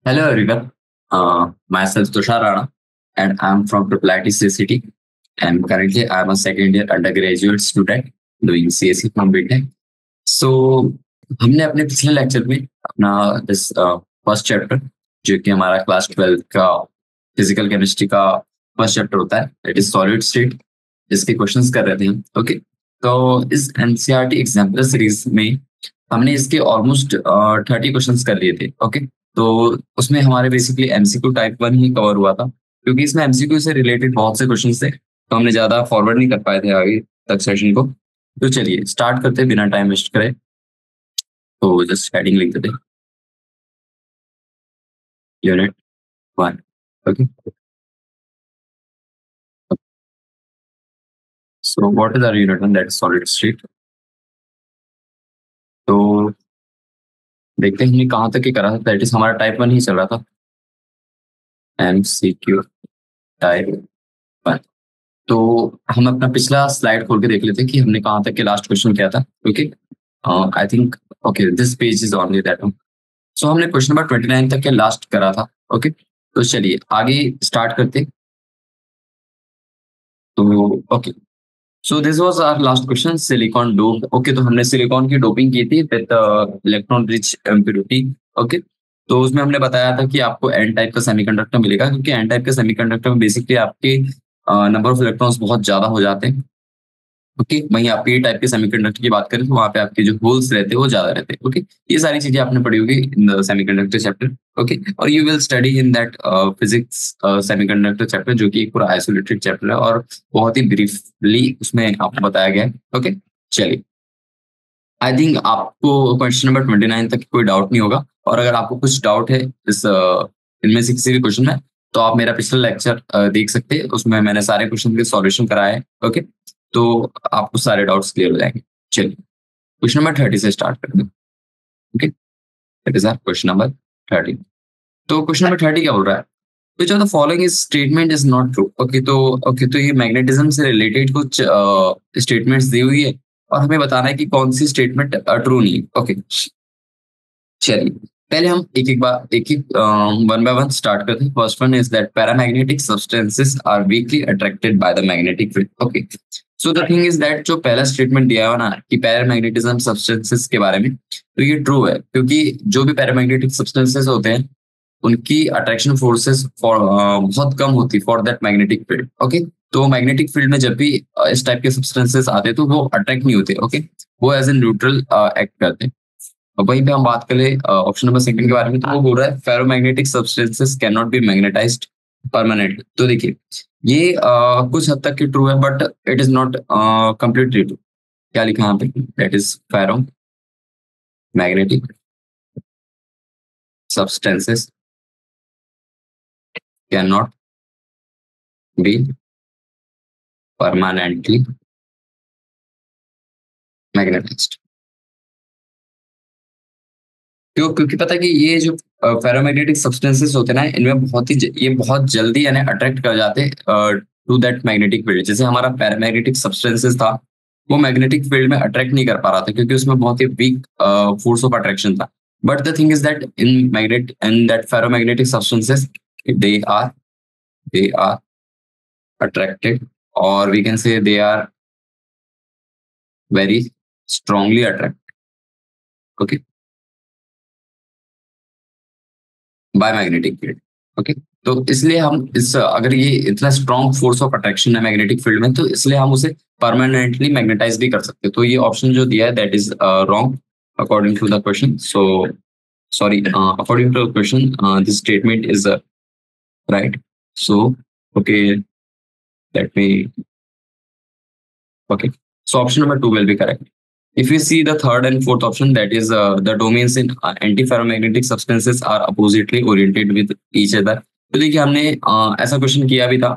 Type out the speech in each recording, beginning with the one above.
Hello everyone, myself Tushar Rana and I'm from Triple IT CCT and currently I'm a second year undergraduate student doing CSE from BTech. So हमने अपने पिछले lecture में अपना this first chapter जो कि हमारा class 12 का physical chemistry का फर्स्ट चैप्टर होता है इट इज सॉलिड स्टेट इसके क्वेश्चंस कर रहे थे हम ओके। तो इस एनसीईआरटी एग्जाम्पल सीरीज में हमने इसके ऑलमोस्ट 30 क्वेश्चंस कर लिए थे ओके। तो उसमें हमारे बेसिकली एमसीक्यू टाइप 1 ही कवर हुआ था क्योंकि इसमें एमसीक्यू से रिलेटेड बहुत से क्वेश्चंस थे तो हमने ज्यादा फॉरवर्ड नहीं कर पाए थे आगे तक सेशन को। तो चलिए स्टार्ट करते हैं बिना टाइम वेस्ट करे। तो जस्ट हेडिंग लिख देते unit 1 okay. So what is our unit 1 that is solid state. तो देखते हैं हमने कहाँ तक ही करा था दैट इज हमारा टाइप 1 ही चल रहा था एमसीक्यू टाइप 1। तो हम अपना पिछला स्लाइड खोल के देख लेते हैं कि हमने कहाँ तक के लास्ट क्वेश्चन किया था okay. I think okay this page is only that one. So हमने क्वेश्चन नंबर 29 तक के लास्ट करा था ओके। तो चलिए आगे स्टार्ट करते हैं। तो okay so this was our last question silicon dope okay. तो हमने सिलिकॉन की डोपिंग की थी with electron rich impurity okay. तो उसमें हमने बताया था कि आपको एन टाइप का सेमीकंडक्टर मिलेगा क्योंकि एन टाइप के सेमीकंडक्टर में बेसिकली आपके नंबर ऑफ इलेक्ट्रॉन्स बहुत ज्यादा हो जाते हैं ओके। वहीं आप पी टाइप के सेमीकंडक्टर की बात करें तो वहां पे आपके जो होल्स रहते हैं वो ज्यादा रहते हैं ओके। ये सारी चीजें आपने पढ़ी होगी in the semiconductor chapter okay. और you will study in that physics semiconductor chapter जो कि एक पूरा आइसोलेटेड चैप्टर है और बहुत ही ब्रीफली उसमें आपको बताया गया है ओके। चलिए आई थिंक आपको क्वेश्चन नंबर 29 तक कोई डाउट नहीं होगा और अगर आपको कुछ डाउट है इस इनमें से किसी भी क्वेश्चन में तो आप मेरा पिछला लेक्चर देख सकते हैं उसमें मैंने सारे क्वेश्चन के सॉल्यूशन कराया है ओके। तो आपको सारे डाउट्स क्लियर हो जाएंगे। चलिए क्वेश्चन नंबर 30 से स्टार्ट करते हैं okay. That is our question number 30। तो क्वेश्चन नंबर 30 क्या बोल रहा है which of the following is statement is not true okay. तो ओके तो ये मैग्नेटिज्म से रिलेटेड कुछ स्टेटमेंट्स दी हुई है और हमें बताना है कि कौन सी स्टेटमेंट ट्रू नहीं ओके। चलिए पहले हम एक एक वन बाय वन स्टार्ट करते हैं। First one is that paramagnetic substances are weakly attracted by the magnetic field okay. So the thing is that जो पहला स्टेटमेंट दिया हुआ ना कि पैरामैग्नेटिज्म सब्सटेंसेस के बारे में तो ये ट्रू है क्योंकि जो भी पैरामैग्नेटिक सब्सटेंसेस होते हैं उनकी अट्रैक्शन फोर्सेस फॉर बहुत कम होती for that magnetic field okay. तो मैग्नेटिक फील्ड में जब भी इस टाइप के सब्सटेंसेस आते हैं तो वो अट्रैक्ट नहीं होते ओके। वो एज ए न्यूट्रल एक्ट करते हैं। और वहीं पे हम बात करें ऑप्शन नंबर सेकंड के बारे में तो वो बोल रहा है ferromagnetic substances can not be magnetized permanent. तो देखिए ये कुछ हद तक की ट्रू है but it is not completely true. क्या लिखा है यहाँ पे that is ferro magnetic substances cannot be permanently magnetized। क्योंकि पता है कि ये जो फेरोमैग्नेटिक सब्सटेंसेस होते हैं ना इनमें ये बहुत जल्दी यानी अट्रैक्ट कर जाते हैं टू दैट मैग्नेटिक फील्ड। जैसे हमारा पैरामैग्नेटिक सब्सटेंसेस था वो मैग्नेटिक फील्ड में अट्रैक्ट नहीं कर पा रहा था क्योंकि उसमें बहुत ही वीक फोर्स ऑफ अट्रैक्शन था। But the thing is that in that ferromagnetic substances they are they are attracted or we can say they are very strongly attracted okay by magnetic field okay। तो इसलिए हम इस अगर ये इतना strong force of attraction है magnetic field में तो इसलिए हम उसे परमानेंटली मैग्नेटाइज भी कर सकते हैं। तो ये ऑप्शन जो दिया है that is wrong according to the question. So sorry according to the question this statement is right। So okay let me okay so option number 2 will be correct। If you see the third and fourth option that is the domains in antiferromagnetic substances are oppositely oriented with each other। तो देखिए हमने ऐसा question किया भी था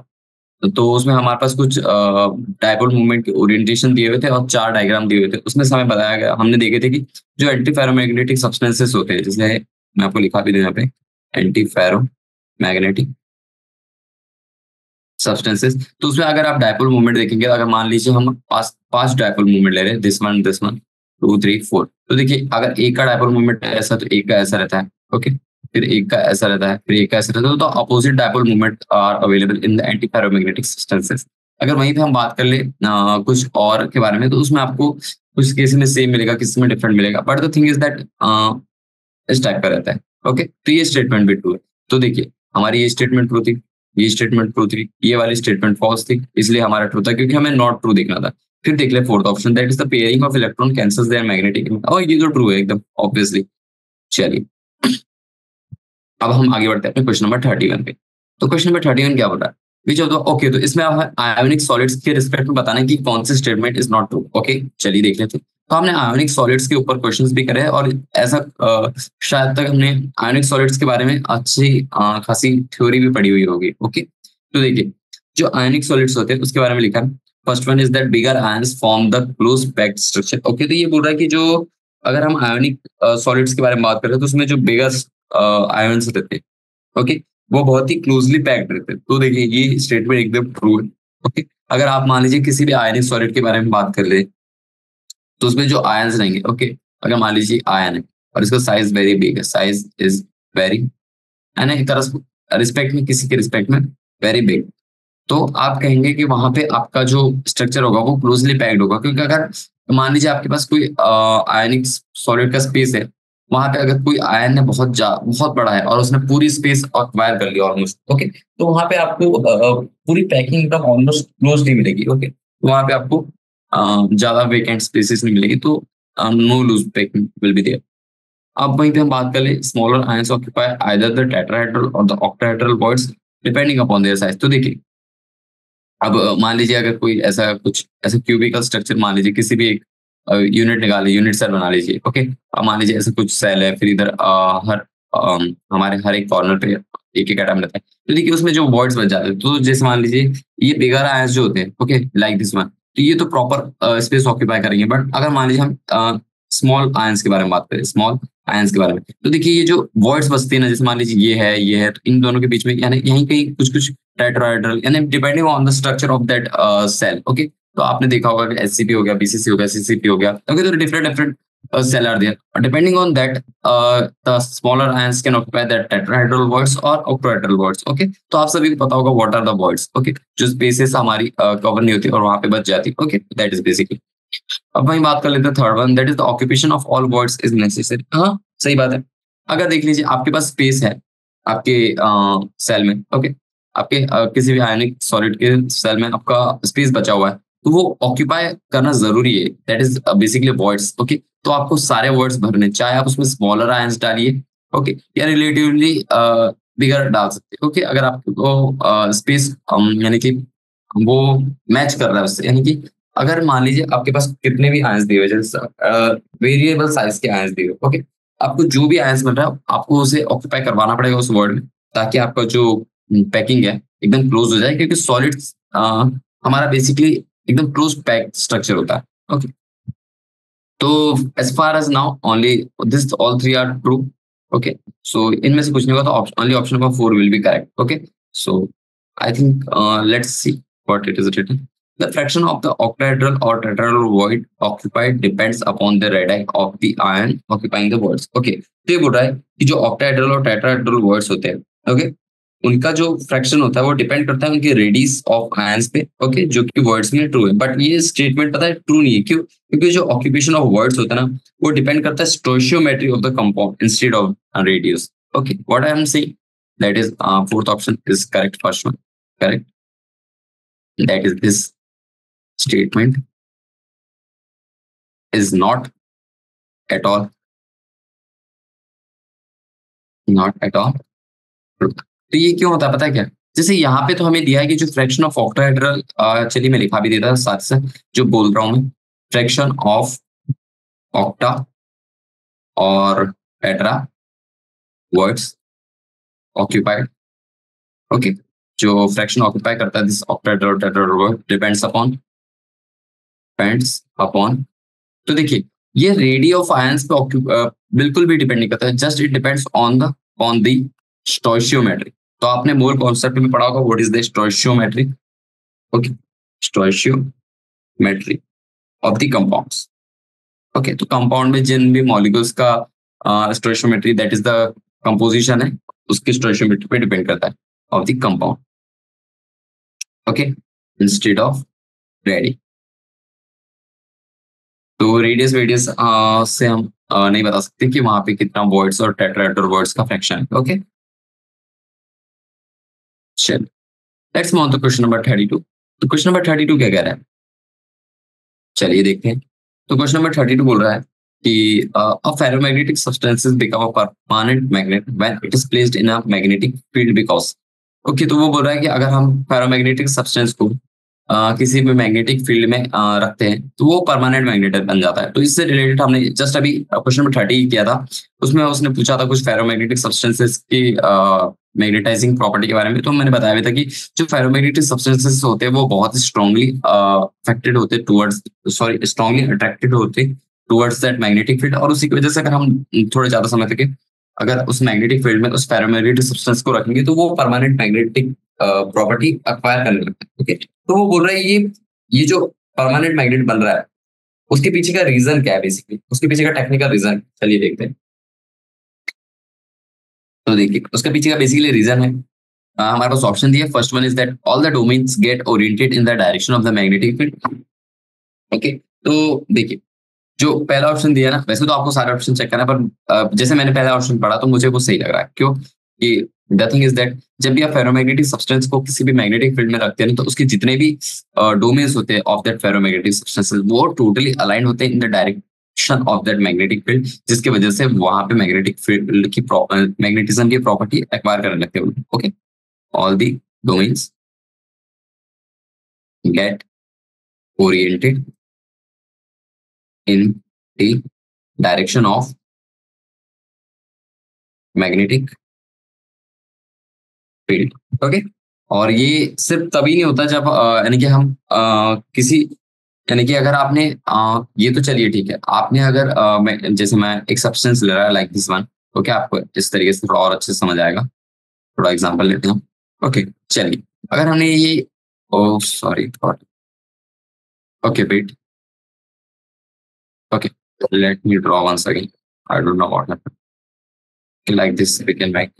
तो उसमें हमारे पास कुछ डायपोल मूवमेंट के ओरिएंटेशन दिए हुए थे और 4 डायग्राम दिए हुए थे। उसमें से हमें बताया गया हमने देखे थे कि जो एंटी फेरोमैग्नेटिक सब्सटेंसेस होते हैं जैसे मैं आपको लिखा भी दूं यहाँ पे एंटी फेरोमैग्नेटिक सब्सटेंसेस। तो उसमें अगर आप डायपोल मूवमेंट देखेंगे अगर मान लीजिए हम पांच डायपोल मूवमेंट ले रहे हैं दिस वन 2 3 4 तो देखिए अगर एक का डायपोल मूवमेंट ऐसा तो एक का ऐसा रहता है ओके। फिर एक का ऐसा रहता है, फिर एक का ऐसा रहता है, तो opposite dipole movement are available in the anti ferromagnetic substances. अगर वहीं पे हम बात कर ले कुछ और के बारे में, तो उसमें आपको कुछ केस में सेम मिलेगा, किसी में डिफरेंट मिलेगा, but the thing is that इस टाइप का रहता है। ओके, तो ये स्टेटमेंट भी ट्रू है। तो देखिए, हमारी ये स्टेटमेंट ट्रू थी, ये स्टेटमेंट ट्रू थी, ये वाली स्टेटमेंट फॉल्स थी, इसलिए हमारा ट्रू था, क्योंकि हमें नॉट ट्रू देखना था। फिर देख ले fourth option, that is the pairing of electron cancels their magnetic, और ये तो ट्रू है एकदम ऑब्वियसली। चलिए, अब हम आगे बढ़ते हैं अपने क्वेश्चन नंबर 31 पे। तो क्वेश्चन नंबर 31 क्या बता, विच ऑफ द, ओके, तो इसमें आयोनिक सॉलिड्स के रिस्पेक्ट में बताना है कि कौन सी statement is not true. Okay, चलिए देख लेते हैं। तो हमने आयोनिक सॉलिड्स के ऊपर क्वेश्चंस भी करे हैं, और ऐसा शायद तक हमने आयोनिक सॉलिड्स के बारे में अच्छी खासी थ्योरी भी पढ़ी हुई होगी। ओके, तो देखिए, जो आयोनिक सॉलिड्स होते हैं उसके बारे में लिखा है। First one is that bigger ions form the close packed structure. Okay, तो ये बोल रहा है कि जो, अगर हम आयोनिक सॉलिड्स के बारे में बात करें, तो उसमें जो बिगर आयंस रहते हैं, ओके, वो बहुत ही क्लोजली पैक्ड रहते हैं। तो देखिए, ये स्टेटमेंट एकदम ट्रू है। ओके, अगर आप मान लीजिए किसी भी आयनिक सॉलिड के बारे में बात कर ले, तो उसमें जो आयंस रहेंगे, ओके, अगर मान लीजिए आयन है और इसका साइज वेरी बिग है, साइज इज वेरी, है ना, एक तरह रिस्पेक्ट में, किसी के रिस्पेक्ट में वेरी बिग, तो आप कहेंगे कि वहां पे आपका जो स्ट्रक्चर होगा वो क्लोजली पैक्ड होगा। क्योंकि अगर मान लीजिए आपके पास कोई आयनिक सॉलिड का स्पेस है, वहां पे अगर कोई आयन है बहुत बड़ा है और उसने पूरी स्पेस ऑक्युपायर कर लिया ऑलमोस्ट, ओके, तो वहां पे आपको पूरी पैकिंग एकदम ऑलमोस्ट क्लोजली मिलेगी। ओके, तो वहां पे आपको ज्यादा वेकेंट स्पेसेस नहीं मिलेगी, तो no loose packing will be there. अब वहीं पे हम बात कर ले, smaller ions occupy either the tetrahedral or the octahedral voids depending upon their size. तो देखिए, अब मान लीजिए अगर कोई ऐसा कुछ ऐसा क्यूबिकल स्ट्रक्चर, मान लीजिए किसी भी एक यूनिट निकालिए, यूनिट सेल बना लीजिए। ओके, अब मान लीजिए ऐसा कुछ सेल है, फिर इधर हमारे हर एक कॉर्नर पे एक एक एटम रहता है, तो देखिए उसमें जो वॉइड्स बच जाते हैं, तो जैसे मान लीजिए ये बिगर आयंस जो होते हैं, ओके, लाइक दिस वन, तो ये तो प्रॉपर स्पेस ऑक्यूपाई करेंगे। बट अगर मान लीजिए हम स्मॉल आयंस के बारे में बात करें, स्मॉल आयंस के बारे में, तो देखिए ये जो वॉइड्स बचती है ना, जैसे मान लीजिए ये है, तो इन दोनों के बीच में यानी यहीं कहीं कुछ कुछ टेट्राहेड्रल, यानी depending on the structure of that cell. Okay, तो आपने देखा होगा कि एचसीपी हो गया, बीसीसी हो गया, सीसीपी हो गया। ओके, तो different different cell are there. Depending on that, the smaller ions can occupy the tetrahedral voids or octahedral voids. Okay, तो आप सभी को पता होगा what are the voids. Okay, जो स्पेसेस हमारी कवर नहीं होती और वहां पे बच जाती। Okay, that is basically. अब वही बात कर लेते हैं third one, that is the occupation of all voids is necessary. हाँ, सही बात है। अगर देख लीजिए आपके पास स्पेस है आपके सेल में, ओके, आपके किसी भी आयनिक सॉलिड के सेल में आपका स्पेस बचा हुआ है, तो वो ऑक्यूपाई करना जरूरी है, that is basically voids. Okay, तो आपको सारे वर्ड्स भरने, चाहे आप उसमें स्मॉलर आयंस डालिए, ओके, या रिलेटिवली बिगर डाल सकते हैं। ओके, अगर आपको स्पेस यानी कि वो मैच कर रहा है उससे, यानी कि अगर मान लीजिए आपके पास कितने भी आयंस दिए हुए, जैसे वेरिएबल साइज के आयंस दिए हुए, ओके, आपको जो भी आयंस मिल रहा है आपको उसे ऑक्यूपाई करवाना पड़ेगा उस वर्ड में, ताकि आपका जो पैकिंग है एकदम क्लोज हो जाए, क्योंकि सॉलिड्स हमारा बेसिकली एकदम क्लोज पैक स्ट्रक्चर होता है। ओके, तो as far as now only this all three are true. Okay, so इनमें से कुछ नहीं होगा, तो only option number 4 will be correct. Okay, so I think let's see what it is written. The fraction of the octahedral or tetrahedral void occupied depends upon the radii of the ion occupying the voids. Okay, तो ये बोल रहा है कि जो octahedral और tetrahedral voids होते हैं, okay, उनका जो फ्रैक्शन होता है वो डिपेंड करता है उनके रेडियस ऑफ आयंस पे। ओके, जो कि वर्ड्स में ट्रू है, बट ये स्टेटमेंट पता है ट्रू नहीं है। क्यों? क्योंकि जो ऑक्यूपेशन ऑफ वर्ड्स होता है ना, वो डिपेंड करता है stoichiometry of the compound instead of radius. Okay, what I am saying, that is fourth option is correct, first one correct, that is this statement is not at all true। तो ये क्यों होता है पता है क्या? जैसे यहाँ पे तो हमें दिया है कि जो फ्रैक्शन ऑफ ऑक्टाहेड्रल, चलिए मैं लिखा भी देता साथ से, जो बोल रहा हूँ मैं, फ्रैक्शन ऑफ ऑक्टा और टेट्रा वर्ड्स ऑक्यूपाइड। ओके, जो फ्रैक्शन ऑक्यूपाई करता है दिस ऑक्टाहेड्रल और टेट्रा वर्ड डिपेंड्स अपॉन, तो देखिए ये रेडी ऑफ आयंस पे बिल्कुल भी डिपेंड नहीं करता, just it depends on the stoichiometry. तो आपने मोल कॉन्सेप्ट में पढ़ा होगा what is the stoichiometry. Okay, stoichiometry of the compounds. Okay, तो कंपाउंड में जिन भी मॉलिक्यूल्स का stoichiometry, that is the composition है उसकी स्टोइचियोमेट्री पे डिपेंड करता है of the compound, okay, instead of radii. तो रेडियस वेडियस से हम नहीं बता सकते कि वहां पे कितना वॉइड्स और टेट्राहेड्रल वर्ड्स का फ्रैक्शन है, ओके। चल, let's move on to question number 32। तो क्वेश्चन नंबर 32 क्या कह रहा है, चलिए देखते हैं। तो क्वेश्चन नंबर 32 बोल रहा है कि a ferromagnetic substances become a permanent magnet when it is placed in a magnetic field because, okay, तो वो बोल रहा है कि अगर हम फेरोमैग्नेटिक सब्सटेंस को किसी भी मैग्नेटिक फील्ड में रखते हैं तो वो परमानेंट मैग्नेट बन जाता है। तो इससे रिलेटेड हमने जस्ट अभी क्वेश्चन नंबर 30 किया था, उसमें उसने पूछा था कुछ फेरोमैग्नेटिक सब्सटेंसेस की मैग्नेटाइजिंग प्रॉपर्टी के बारे में। तो मैंने बताया भी था कि जो फेरोमैग्नेटिक सब्सटेंसेस होते हैं वो बहुत स्ट्रांगली अफेक्टेड होते टुवर्ड्स, सॉरी स्ट्रांगली अट्रैक्टेड होते टुवर्ड्स दैट मैग्नेटिक फील्ड, और उसी की वजह से अगर हम थोड़े ज्यादा समय तक अगर उस मैग्नेटिक फील्ड में उस फेरोमैग्नेटिक सब्सटेंस को रखेंगे तो वो परमानेंट मैग्नेटिक प्रॉपर्टी अक्वायर करने लगता है, ओके। तो वो बोल रहा है ये जो परमानेंट मैग्नेट बन रहा है उसके पीछे का रीजन क्या है, बेसिकली उसके पीछे का टेक्निकल रीजन, चलिए देखते हैं। तो देखिए उसके पीछे का बेसिकली रीजन है, हमारे पास ऑप्शन दिया, first one is that all the domains get oriented in the direction of the magnetic field, okay. तो देखिए जो पहला ऑप्शन दिया ना, वैसे तो आपको सारे ऑप्शन चेक करना है, पर जैसे मैंने पहला ऑप्शन पढ़ा तो मुझे वो सही लग रहा है। क्यों कि द थिंग इज दैट जब भी आप फेरोमैग्नेटिक सब्सटेंस को किसी भी मैग्नेटिक फील्ड में रखते हैं तो उसके जितने भी डोमेन्स होते हैं ऑफ दैट फेरोमैग्नेटिक सब्सटेंसेस वो टोटली अलाइन होते हैं in the direction of that magnetic field, जिसकी वजह से वहां पे मैग्नेटिक फील्ड की मैग्नेटिज्म की प्रॉपर्टी एक्वायर करने लगते हैं, okay. All the domains get oriented in the direction of magnetic field, okay. और ये सिर्फ तभी नहीं होता जब यानी कि हम किसी, यानी कि अगर आपने ये तो चलिए ठीक है, आपने अगर जैसे मैं एक सब्सटेंस ले रहा है लाइक दिस वन, ओके, आपको इस तरीके से थोड़ा और अच्छे से समझ आएगा। थोड़ा एग्जांपल लेते हैं, ओके। चलिए अगर हमने ये, oh sorry, okay wait, okay, let me draw once again. I don't know what happened. Okay, like this we can make,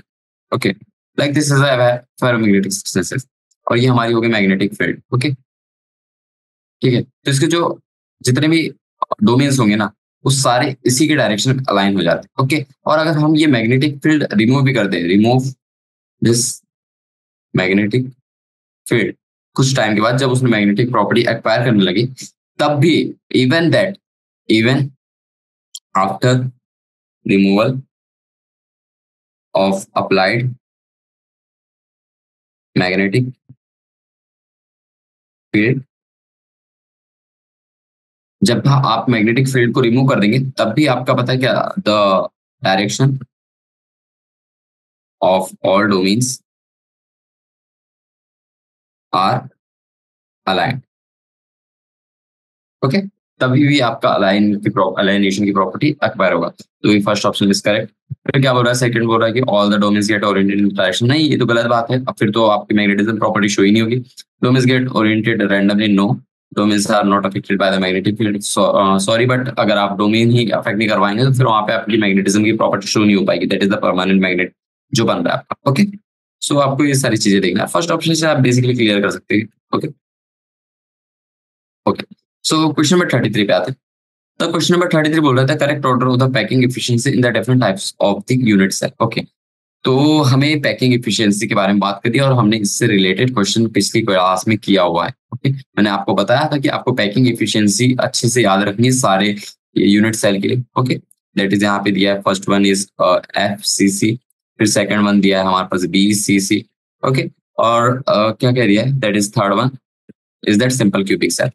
okay, like this is a ferromagnetic substances और ये हमारी होगी मैग्नेटिक फील्ड, ओके, ठीक है। तो इसके जो जितने भी डोमेन्स होंगे ना वो सारे इसी के डायरेक्शन में अलाइन हो जाते हैं, ओके। और अगर हम ये मैग्नेटिक फील्ड रिमूव भी कर दें, रिमूव दिस मैग्नेटिक फील्ड, कुछ टाइम के बाद जब उसने मैग्नेटिक प्रॉपर्टी एक्वायर करने लगी तब भी even after removal of applied magnetic field, जब आप मैग्नेटिक फील्ड को रिमूव कर देंगे तब भी आपका पता है क्या, the direction of all domains are aligned, okay. तभी भी आपका अलाइनेशन की प्रॉपर्टी एक्वायर होगा। तो ये फर्स्ट ऑप्शन इज करेक्ट। फिर क्या बोल रहा है, सेकंड बोल रहा है कि all the domains get oriented in direction, नहीं ये तो गलत बात है। अब फिर तो आपकी मैग्नेटिज्म प्रॉपर्टी शो ही नहीं होगी। Domains get oriented randomly, no, domains are not affected by the magnetic field, sorry, but अगर आप डोमेन ही अफेक्ट नहीं करवाएंगे तो फिर वहां पे आपकी मैग्नेटिज्म की प्रॉपर्टी शो नहीं हो पाएगी, that is the permanent magnet जो बन रहा है आपका, ओके। सो आपको ये सारी चीजें देखना है, फर्स्ट ऑप्शन से आप बेसिकली क्लियर कर सकते हैं, ओके ओके। सो क्वेश्चन नंबर 33 पे आते हैं। तो क्वेश्चन नंबर 33 बोल रहा था correct order of the packing efficiency in the different types of the unit cell, okay. तो हमें पैकिंग एफिशिएंसी के बारे में बात करी और हमने इससे रिलेटेड क्वेश्चन पिछली क्लास में किया हुआ है, ओके। मैंने आपको बताया था कि आपको पैकिंग एफिशिएंसी अच्छे से याद रखनी है सारे यूनिट सेल के लिए, ओके। दैट इज यहाँ पे दिया है, फर्स्ट वन इज FCC, फिर सेकंड वन दिया है हमारे पास BCC, ओके। और क्या कह दिया है, that is third one is that simple cubic cell,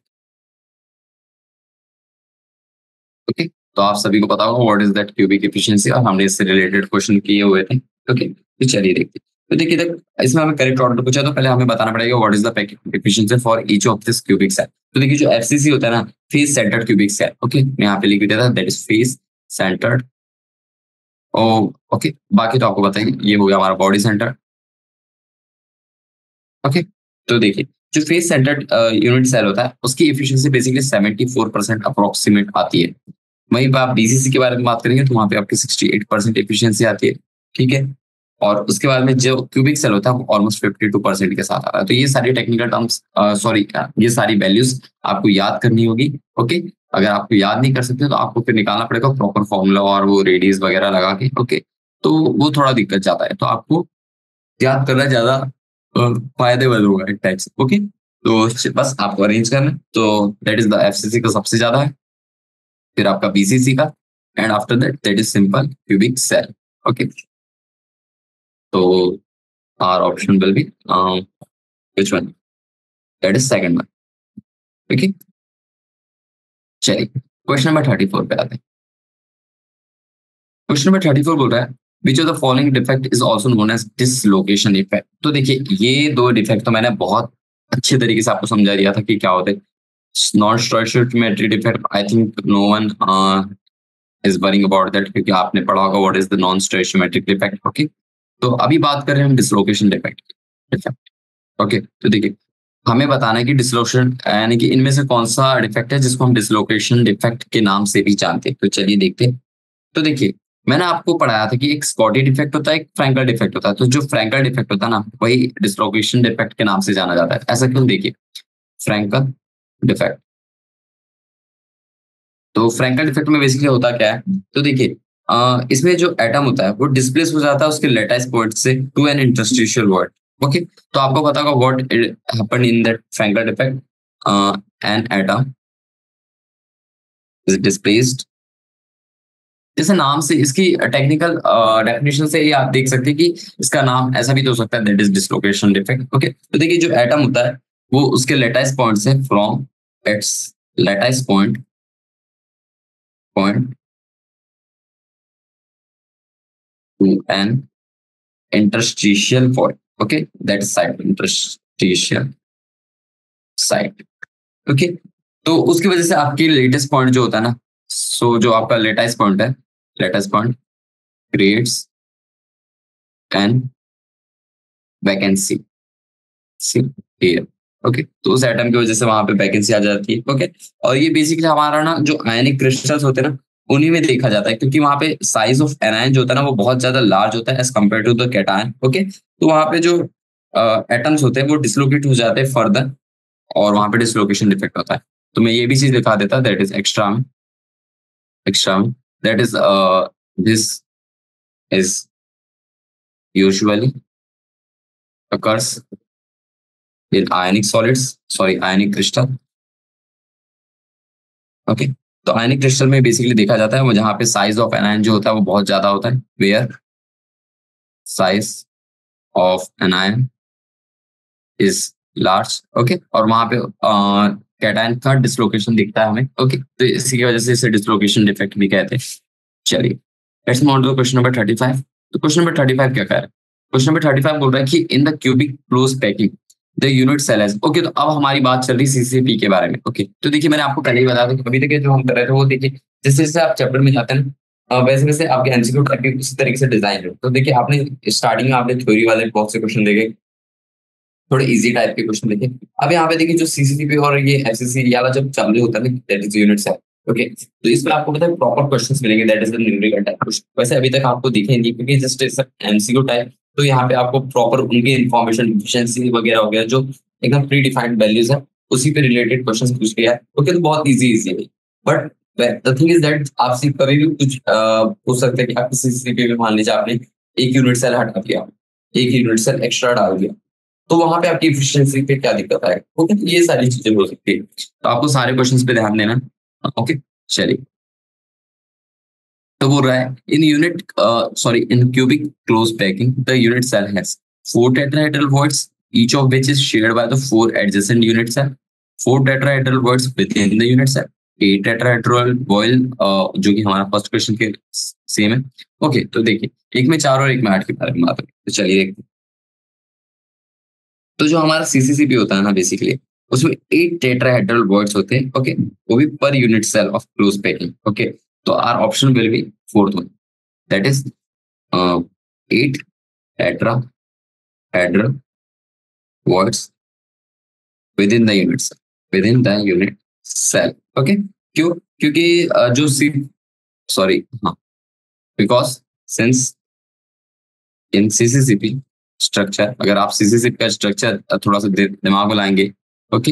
okay. तो आप सभी को पता होगा what is that cubic efficiency, और हमने इससे रिलेटेड क्वेश्चन किए हुए थे, ओके। तो चलिए देखते हैं। तो देखिए तक इसमें हमें करेक्ट ऑर्डर पूछा तो पहले हमें बताना पड़ेगा what is the packing efficiency for each of this cubic cell. तो देखिए जो FCC होता है ना, face centred cubic cell, okay, मैं यहाँ पे लिख दिया था, that is face centred, oh okay. बाकी तो आपको बताइए, ये हो गया हमारा बॉडी सेंटर, ओके। तो देखिए जो फेस सेंटर्ड यूनिट सेल होता है उसकी एफिशिएंसी बेसिकली 74% अप्रोक्सीमेट आती है। वहीं पर आप BCC के बारे में बात करेंगे तो वहां पे आपकी 68% एफिशिएंसी आती है। ठीक है। और उसके बाद में जो क्यूबिक सेल होता है वो ऑलमोस्ट 52% के साथ आता है। तो ये सारी टेक्निकल टर्म्स, सॉरी, ये सारी वैल्यूज आपको याद करनी होगी। ओके, अगर आपको याद नहीं कर सकते तो आपको फिर निकालना पड़ेगा प्रॉपर फॉर्मूला और वो रेडियस वगैरह लगा के। ओके, तो वो थोड़ा दिक्कत जाता है, तो आपको याद करना ज्यादा फायदेमंद होगा एक टाइप से। ओके, तो बस आपको अरेंज करना है। तो दैट इज द एफसीसी का सबसे ज्यादा है, फिर आपका बीसीसी का, and after that is simple cubic cell. Okay, तो our option will be which one, that is second one. Okay, चलिए क्वेश्चन नंबर 34 पे आते हैं। क्वेश्चन नंबर 34 बोल रहा है which of the following defect is also known as dislocation effect. तो देखिए ये दो डिफेक्ट तो मैंने बहुत अच्छे तरीके से आपको समझा दिया था कि क्या होते हैं। Non stoichiometric defect, I think no one is worrying about that, क्योंकि आपने पढ़ा होगा what is the non stoichiometric defect. Okay, तो अभी बात कर रहे हैं हम डिसलोकेशन डिफेक्ट। ओके, तो देखिए हमें बताना है कि डिसलोकेशन यानी कि इनमें से कौन सा डिफेक्ट है जिसको हम डिसलोकेशन डिफेक्ट के नाम से भी जानते हैं। तो चलिए देखते हैं। तो देखिए मैंने आपको पढ़ाया था कि एक स्कॉटी डिफेक्ट होता है, एक फ्रैंकल डिफेक्ट होता है। तो जो फ्रैंकल डिफेक्ट होता है ना, वही डिसलोकेशन डिफेक्ट के नाम से जाना जाता है। ऐसा क्यों? देखिए फ्रैंकल डिफेक्ट, तो फ्रैंकल डिफेक्ट में बेसिकली होता क्या है, तो देखिए इसमें जो एटम होता है वो डिस्प्लेस हो जाता है उसके लेटाइस पॉइंट से to an interstitial void. Okay, तो आपको पता होगा what happened in that Frenkel defect. An atom is displaced, जैसे नाम से इसकी टेक्निकल डेफिनेशन से ये आप देख सकते हैं कि इसका नाम ऐसा भी तो हो सकता है, that is dislocation defect. Okay, तो देखिए जो एटम होता है वो उसके लेटाइस पॉइंट से from its lattice point to an interstitial void. Okay, that is site, interstitial site. Okay, तो उसकी वजह से आपकी लेटेस्ट पॉइंट जो होता है ना, सो जो आपका लेटेस्ट पॉइंट है, latest point creates an vacancy here. Okay, तो उस एटम की वजह से वहां पे वैकेंसी आ जाती है। ओके, और ये बेसिकली हमारा ना जो आयनिक क्रिस्टल्स होते हैं ना, उन्हीं में देखा जाता है, क्योंकि वहां पे साइज ऑफ एनायन जो होता है ना वो बहुत ज्यादा लार्ज होता है as compare to the cation. Okay, तो वहां पे जो एटम्स होते हैं वो डिसलोकेट हो जाते हैं फर्दर, और वहां पे डिसलोकेशन डिफेक्ट होता है। तो मैं ये भी चीज दिखा देता, that is extra that is this is usually occurs in ionic solids, sorry ionic crystal। Okay, तो आयनिक क्रिस्टल में बेसिकली देखा जाता है वो जहाँ पे साइज ऑफ एनायन जो होता है वो बहुत ज्यादा होता है, where size of anion is large. Okay, और वहां पे कैटायन का डिसलोकेशन दिखता है हमें। ओके, तो इसी की वजह से इसे डिसलोकेशन डिफेक्ट भी कहते हैं। चलिए let's move on to question number 35। तो क्वेश्चन नंबर 35 क्या कह रहा है? क्वेश्चन नंबर 35 बोल रहा है कि in the cubic close packing the unit cell has. Okay, तो अब हमारी बात चल रही सीसीपी के बारे में। ओके, तो देखिए मैंने आपको पहले ही बताया था कि अभी तक के जो हम कर रहे थे वो देखिए जैसे जैसे आप चैप्टर में जाते हैं ना, वैसे वैसे आपके एमसीक्यू टाइप भी उसी तरीके से डिजाइन हो। तो देखिए आपने स्टार्टिंग में आपने थ्योरी वाले बहुत से क्वेश्चन देखे, थोड़े इजी टाइप के क्वेश्चन देखे। अब यहाँ पे देखिए जो सीसीटीपी और ये एफसीसी वाला जब चालू होता है ना, that is unit cell. Okay, तो इसमें आपको पता है प्रॉपर क्वेश्चंस मिलेंगे, that is the numerical type question. वैसे अभी तक आपको दिखे नहीं क्योंकि जस्ट इज एमसीक्यू टाइप। तो यहाँ पे आपको प्रॉपर उनकी इन्फॉर्मेशन एफिशिएंसी वगैरह हो गया जो एकदम प्री डिफाइंड वैल्यूज है उसी पे रिलेटेड क्वेश्चन पूछ लिया है। ओके, तो बहुत इजी इजी है। But the thing is that आपसे कभी भी कुछ पूछ सकते हैं कि आपकी सीसीटीपी में मान लीजिए आपने एक यूनिट सेल हटा दिया, एक यूनिट सेल एक्स्ट्रा डाल दिया, तो वहां पे आपकी एफिशिएंसी पे क्या दिक्कत आएगी। ओके, तो ये सारी चीजें हो सकती है, तो आपको सारे क्वेश्चंस पे ध्यान देना। ओके, चलिए तो बोल रहा है in unit sorry in cubic close packing the unit cell has four tetrahedral voids each of which is shared by the four adjacent unit cell, four tetrahedral voids within the unit cell, eight tetrahedral void जो कि हमारा first question के same है। Okay, तो देखिए एक में 4 और एक में 8 के बारे में बात करें, तो चलिए देखते हैं। तो जो हमारा सीसीसीपी होता है ना बेसिकली उसमें 8 टेट्राहेड्रल वर्ड्स होते हैं। ओके, वो भी पर unit cell of close packing. Okay, तो our option will be fourth one, that is 8 tetrahedral voids within the unit cell, within the unit cell. Okay, क्यों? क्योंकि जो सी सॉरी हाँ, because since in CCCP structure, अगर आप सीसीसीपी का structure थोड़ा सा दिमाग में लाएंगे, ओके,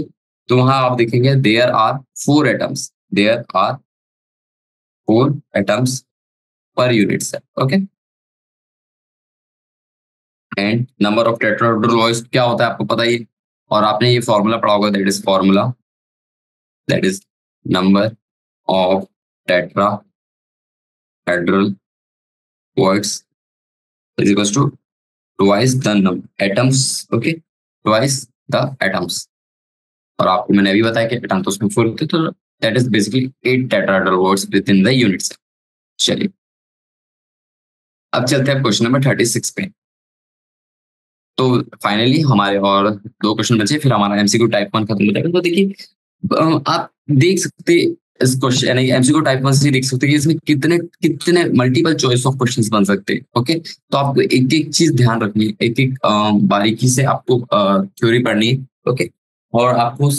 तो वहां आप देखेंगे there are 4 atoms, there are 4 atoms per unit cell, okay. And number of tetrahedral bonds क्या होता है आपको पता ही है, और आपने ये फॉर्मूला पढ़ा होगा, that is number of tetrahedral bonds is equals to twice the atoms, okay, twice the atoms. और आपको मैंने अभी बताया कि एटम तो उसमें 4 होते हैं, तो that is basically 8 tetrahedral bonds within the unit cell. चलिए अब चलते हैं क्वेश्चन नंबर 36 पे। तो फाइनली हमारे और 2 क्वेश्चन बचे, फिर हमारा एमसीक्यू टाइप 1 खत्म हो जाएगा। तो देखिए आप देख सकते इस क्वेश्चन यानी एमसीक्यू टाइप 1 से देख सकते हैं कि इसमें कितने कितने मल्टीपल चॉइस ऑफ क्वेश्चंस बन सकते हैं, ओके। तो आपको एक एक चीज ध्यान रखनी है, एक एक बारीकी से आपको थ्योरी पढ़नी है, ओके। और आपको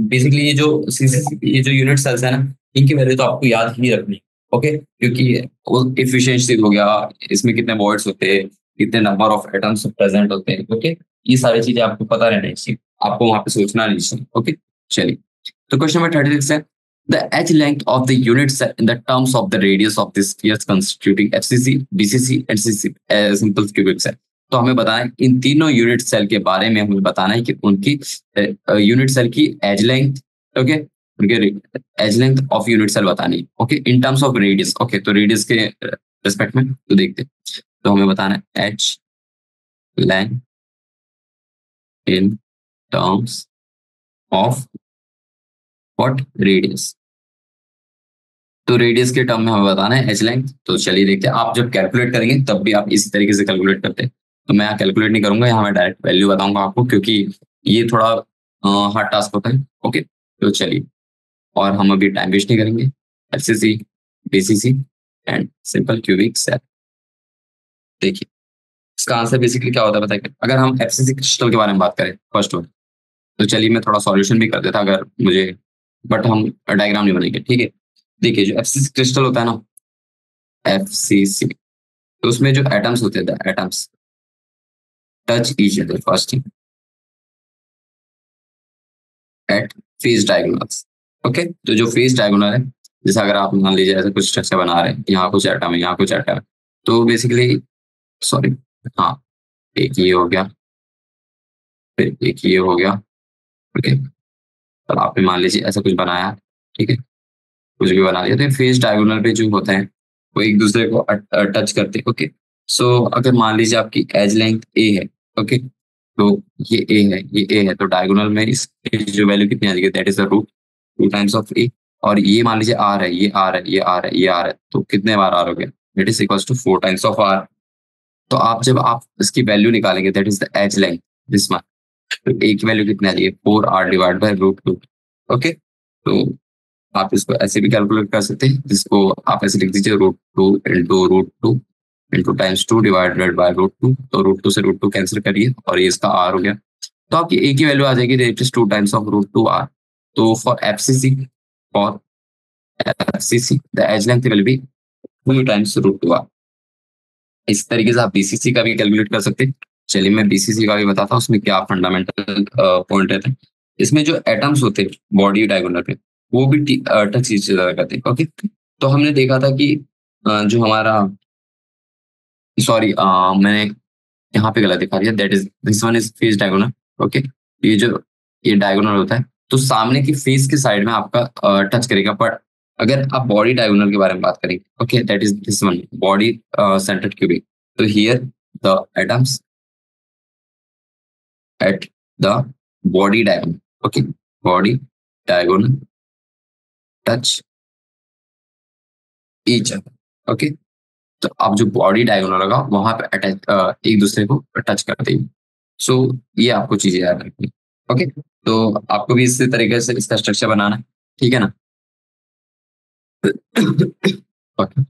बेसिकली ये जो यूनिट सेल्स है ना, इनकी वैल्यू तो आपको याद ही रखनी है, ओके, क्योंकि वो इफिशियंसी हो गया, इसमें कितने वॉइड्स होते हैं, कितने नंबर ऑफ एटम्स प्रेजेंट होते हैं, ओके, ये सारी चीजें आपको पता रहनी चाहिए, आपको वहां पे सोचना नहीं चाहिए, ओके। चलिए तो क्वेश्चन नंबर 36 है the edge length of the unit cell in the terms of the radius of the spheres constituting FCC, BCC and CC simple cubic cell। तो हमें बताना है इन तीनों यूनिट सेल के बारे में, हमें बताना है कि उनकी यूनिट सेल की एज लेंथ, ओके, उनके edge length of unit cell बतानी है, okay, in terms of radius, okay. तो रेडियस के रेस्पेक्ट में तो देखते हैं, तो हमें बताना है edge length in terms of what radius. तो रेडियस के टर्म में हमें बताना है एच लेंथ। तो चलिए देखते हैं, आप जब कैलकुलेट करेंगे तब भी आप इसी तरीके से कैलकुलेट करते हैं। तो मैं यहाँ कैलकुलेट नहीं करूंगा, यहाँ मैं डायरेक्ट वैल्यू बताऊंगा आपको, क्योंकि ये थोड़ा हार्ड टास्क होता है, ओके। तो चलिए, और हम अभी टाइम वेस्ट नहीं करेंगे। FCC, BCC and simple cubic cell. देखिए इसका आंसर बेसिकली क्या होता है बताइए, अगर हम एफसीसी क्रिस्टल के बारे में बात करें फर्स्ट वन, तो चलिए मैं थोड़ा सॉल्यूशन भी कर देता अगर मुझे, बट हम डायग्राम नहीं बनाएंगे, ठीक है। देखिए जो एफसीसी क्रिस्टल होता है ना, एफसीसी, तो उसमें जो एटम्स होते हैं, atoms touch each other first at face diagonals, okay. तो जो फेस डायगोनल है, जैसे अगर आप मान लीजिए ऐसे कुछ स्ट्रक्चर बना रहे हैं, यहाँ कुछ एटम है, यहाँ कुछ एटम है, तो बेसिकली सॉरी, हाँ, एक ये हो गया, फिर एक ये हो गया, ओके। तो आपने मान लीजिए ऐसा कुछ बनाया, ठीक है, कुछ भी बना लिया, तो फेस डायगोनल पे जो होते हैं वो एक दूसरे को टच करते हैं, ओके। सो अगर मान लीजिए आपकी एज लेंथ ए है, ओके, तो ये ए है तो डायगोनल में इसकी जो वैल्यू कितनी आ जाएगी, that is the root 2 times of a. और ये मान लीजिए आर है, ये आर है, ये आर है, ये आर है, तो कितने बार आर हो गया, that is equals to 4 times of r. तो आप जब आप इसकी वैल्यू निकालेंगे, that is the edge length this one, तो ए की वैल्यू कितनी आ जाएगी, 4 r divide by root 2, okay. तो आप इसको ऐसे भी कैलकुलेट कर सकते हैं, जिसको आप ऐसे लिख दीजिए √2 × √2 × -2 डिवाइडेड बाय √2। तो √2 से √2 कैंसिल करिए और ये इसका आर हो गया, तो आपकी ए की वैल्यू आ जाएगी that is 2 times of √2 r. तो for FCC the edge length will be 2 times √2 r. इस तरीके से आप बीसीसी का भी कैलकुलेट कर सकते हैं। चलिए मैं बीसीसी का भी बताता हूँ उसमें क्या फंडामेंटल पॉइंट रहते हैं। इसमें जो एटम्स होते हैं बॉडी डायगोनल पे, वो भी टच ईच अदर करते हैं, ओके। तो हमने देखा था कि जो हमारा, सॉरी, मैंने यहाँ पे गलत दिखा दिया, that is this one is face diagonal, okay. ये जो ये डायगोनल होता है तो सामने की फेस के साइड में आपका टच करेगा, बट अगर आप बॉडी डायगोनल के बारे में बात करेंगे, okay, that is this one body centred cubic. तो here the atoms at the body diagonal, okay, body diagonal touch each other, okay। तो अब जो बॉडी डायगोनल होगा वहां पे अटैच एक दूसरे को टच करते हैं। सो ये आपको चीजें याद रखनी, ओके। तो आपको भी इसी तरीके से इसका स्ट्रक्चर बनाना है, ठीक है ना। ओके,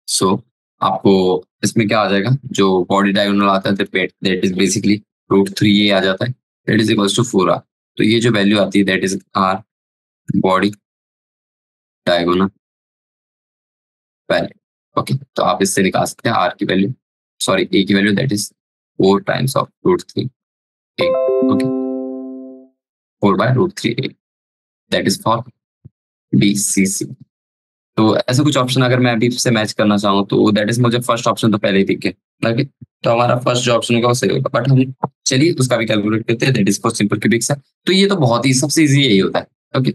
सो आपको इसमें क्या आ जाएगा, जो बॉडी डायगोनल आता है दैट इज बेसिकली √3 ये आ जाता है, that is equals to 4 r. तो ये जो वैल्यू आती है that is r body diagonal value, okay. तो आप इससे निकाल सकते हैं आर की वैल्यू। सॉरी ए की value that is 4 times of √3 a. Okay, 4/√3 a, that is for BCC. तो ऐसे कुछ ऑप्शन अगर मैं अभी से मैच करना चाहूँ तो दैट इज, मुझे फर्स्ट ऑप्शन तो पहले ही दिख गया. ओके, तो हमारा फर्स्ट जो ऑप्शन होगा वो सही होगा, बट हम चलिए उसका भी कैलकुलेट करते हैं. That is for simple cubic cell. तो ये तो बहुत ही सबसे इजी यही होता है. Okay,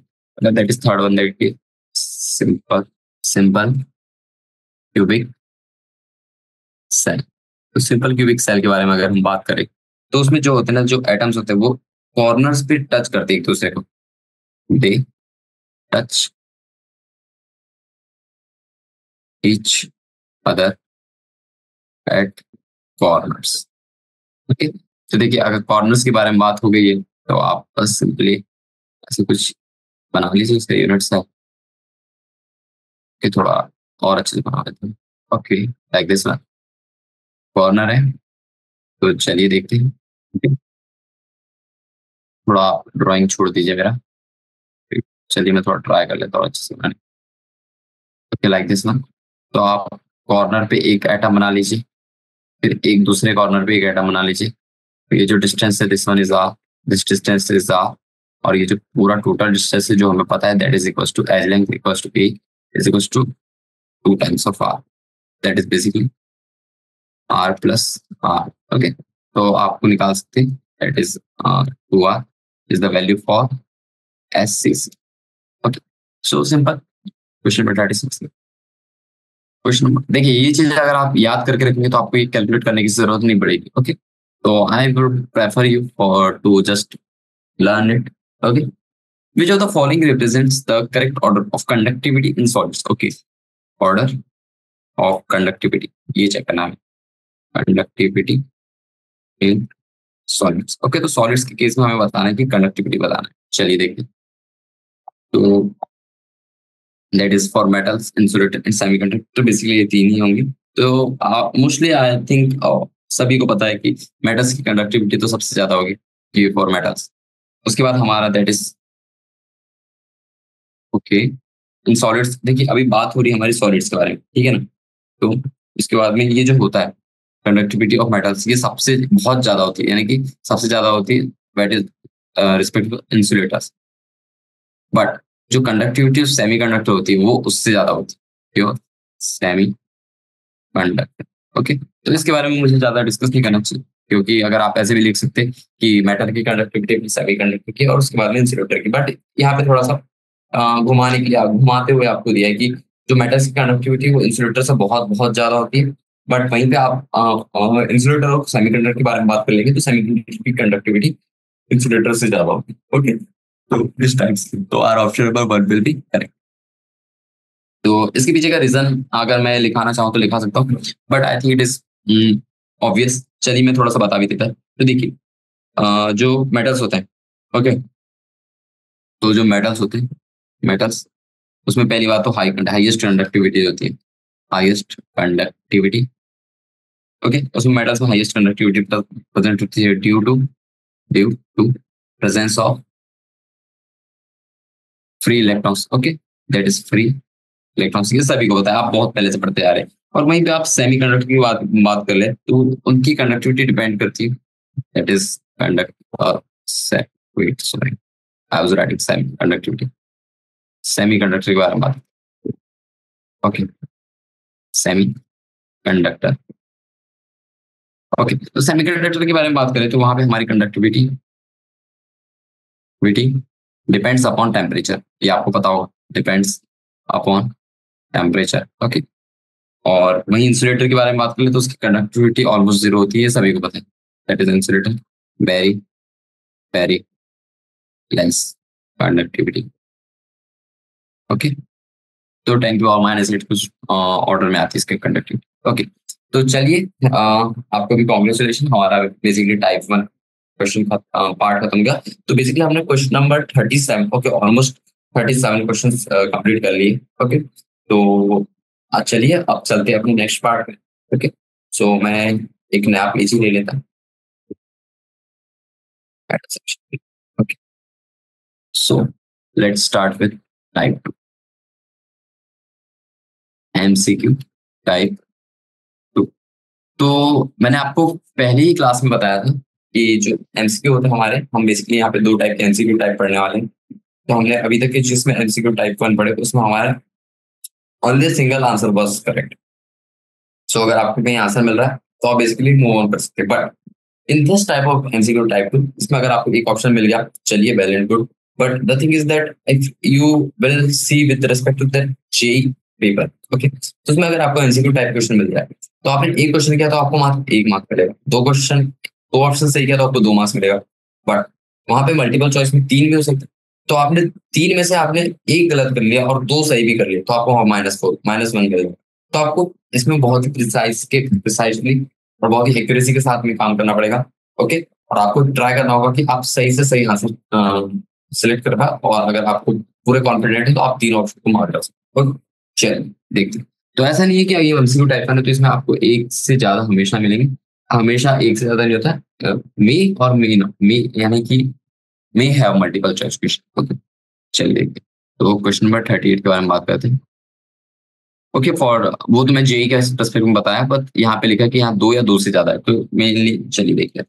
that is third one, that is simple simple cubic cell. तो सिंपल क्यूबिक सेल के बारे में अगर हम बात करें तो उसमें जो होते हैं ना, जो एटम्स होते हैं वो कॉर्नर्स पे टच करते हैं एक दूसरे को. They touch each other at corners. Okay, तो देखिए अगर कॉर्नर्स के बारे में बात हो गई है तो आप बस सिंपली ऐसे कुछ बना लीजिए उसका यूनिट्स है कि थोड़ा और अच्छे से बना लेते हैं. Okay, like this one corner है. तो चलिए देखते हैं. Okay, थोड़ा ड्राइंग छोड़ दीजिए मेरा. चलिए मैं थोड़ा ट्राई कर लेता हूँ अच्छे से बनाने. Okay, like this one. तो आप कॉर्नर पे एक एटम बना लीजिए, फिर एक दूसरे कॉर्नर पे एक एटम बना लीजिए. तो ये जो डिस्टेंस है this one is r, this distance is r, और ये जो पूरा टोटल डिस्टेंस है जो हमें पता है that is equal to edge length equal to a is equal to 2 times of r, that is basically r plus r. Okay, तो आपको निकाल सकते हैं that is 2r is the value for SCC. Okay, so simple. Question number 36. Question number देखिए, ये चीज अगर आप याद करके रखेंगे तो आपको ये कैलकुलेट करने की जरूरत नहीं पड़ेगी. ओके, तो I would prefer you for to just learn it. Okay, which of the following represents the correct order of conductivity in solids? Okay, order of conductivity, ये चेक करना है. conductivity in solids. Okay, तो solids के case में हमें बताना है कि conductivity बताना है. चलिए देखते हैं. तो that is for metals, insulator and semiconductor. तो बेसिकली ये तीन ही होंगे. तो मोस्टली आई थिंक सभी को पता है कि मेटल्स की कंडक्टिविटी तो सबसे ज्यादा होगी, ये फॉर मेटल्स. उसके बाद हमारा that is okay in solids. देखिए अभी बात हो रही है हमारी सॉलिड्स के बारे में, ठीक है ना. तो इसके बाद में ये जो होता है कंडक्टिविटी ऑफ मेटल्स, ये सबसे बहुत ज्यादा होती है, यानी कि सबसे ज्यादा होती है that is respect to insulators. But जो कंडक्टिविटी ऑफ सेमी कंडक्टर होती है वो उससे ज्यादा होती है, क्यों? Semi conductor. ओके, तो इसके बारे में मुझे ज्यादा डिस्कस नहीं करना चाहिए, क्योंकि अगर आप ऐसे भी लिख सकते हैं कि मेटल की कंडक्टिविटी सेमी कंडक्टर की और उसके बाद में इंसुलेटर की. बट यहाँ पे थोड़ा सा घुमाने के लिए घुमाते हुए आपको दिया है कि जो मेटल्स की कंडक्टिविटी वो इंसुलेटर से बहुत बहुत ज्यादा होती है. बट वहीं पे आप इंसुलेटर और सेमीकंडक्टर के बारे में बात कर लेंगे तो सेमीकंडक्टर की कंडक्टिविटी इंसुलेटर से ज्यादा होती है. ओके, तो इस टाइप से तो our option number 1 will be correct. तो इसके पीछे का रीजन अगर मैं लिखाना चाहूँ तो लिखा सकता हूँ, but I think it is obvious. चलिए मैं थोड़ा सा बता भी देता है. तो देखिए जो मेटल्स होते हैं, ओके, तो जो मेटल्स होते हैं, मेटल्स उसमें पहली बात तो हाईएस्ट कंडक्टिविटी होती है. Highest conductivity. ओके, उसमें मेटल्स में हाईएस्ट कंडक्टिविटी प्रेजेंट होती है due to presence of free electrons. Okay, that is free electrons. ये सभी को होता है, आप बहुत पहले से पढ़ते आ रहे हैं. और वहीं पे आप सेमी कंडक्टर की बात कर ले तो उनकी कंडक्टिविटी डिपेंड करती है. That is conduct wait sorry, I was writing semi conductivity. Semiconductor के बारे में बात. Okay, semiconductor. ओके, तो सेमीकंडक्टर के बारे में बात करें तो वहां पे हमारी कंडक्टिविटी डिपेंड्स अपॉन टेम्परेचर. ये आपको पता होगा, डिपेंड्स अपॉन टेम्परेचर. ओके, और वहीं इंसुलेटर के बारे में बात करें तो उसकी कंडक्टिविटी ऑलमोस्ट जीरो होती है, सभी को पता है. That is insulator very very less conductivity. Okay, तो 10⁻⁸ कुछ ऑर्डर में आती है इसके कंडक्टिविटी. ओके, तो चलिए आपको भी कॉन्ग्रेचुलेशन, हमारा बेसिकली टाइप 1 क्वेश्चन पार्ट खत्म गया. तो बेसिकली हमने question number 37, okay, almost 37 question complete कर लिए. ओके, तो चलिए अब चलते हैं अपने नेक्स्ट पार्ट में. ओके, सो मैं एक नया पेज ही ले लेता हूँ. Okay, so let's start with type 2 MCQ type 2. तो मैंने आपको पहले ही क्लास में बताया था कि जो एमसीक्यू होते हैं हमारे, हम बेसिकली यहाँ पे 2 टाइप के एमसीक्यू टाइप पढ़ने वाले हैं। तो हमने अभी तक के जिसमें एमसीक्यू टाइप 1 पढ़े उसमें हमारा only single answer was correct. So अगर आपको कहीं आंसर मिल रहा है तो आप बेसिकली मूव ऑन कर सकते हैं। But in this type of MCQ type 2 इसमें अगर आपको एक ऑप्शन मिल गया, चलिए well and good. But the thing is that if you will see with respect to that JEE paper, okay, तो उसमें अगर आपको एमसीक्यू टाइप क्वेश्चन मिल जाए तो आपने एक क्वेश्चन किया तो आपको मात्र 1 मार्क मिलेगा, दो ऑप्शन सही किया तो आपको 2 मार्क्स मिलेगा। बट वहां पे मल्टीपल चॉइस में 3 भी हो सकते हैं, तो आपने 3 में से आपने एक गलत कर लिया और 2 सही भी कर लिया तो आपको -4 -1 मिलेगा। तो आपको इसमें बहुत ही प्रिसाइजली और बहुत ही एक्यूरेसी के साथ में काम करना पड़ेगा, ओके। और आपको ट्राई करना होगा कि आप सही से सही आंसर सिलेक्ट कर पाए, और अगर आपको पूरे कॉन्फिडेंट है तो आप 3 ऑप्शन को मार कर सकते हो। चलिए देखते हैं। तो ऐसा नहीं है कि ये एमसीक्यू टाइप का ना, तो इसमें आपको एक से ज्यादा हमेशा मिलेंगे, हमेशा एक से ज्यादा नहीं होता है। मे और मे ना, मे यानी कि may have multiple choice question, okay. चलिए देखते हैं। तो क्वेश्चन नंबर 38 के बारे में बात करते हैं। ओके, फॉर वो तो मैं जेई का स्पेसिफिक में बताया, बट यहाँ पे लिखा है कि यहाँ 2 या 2 से ज्यादा है, तो मेनली चलिए देखते हैं।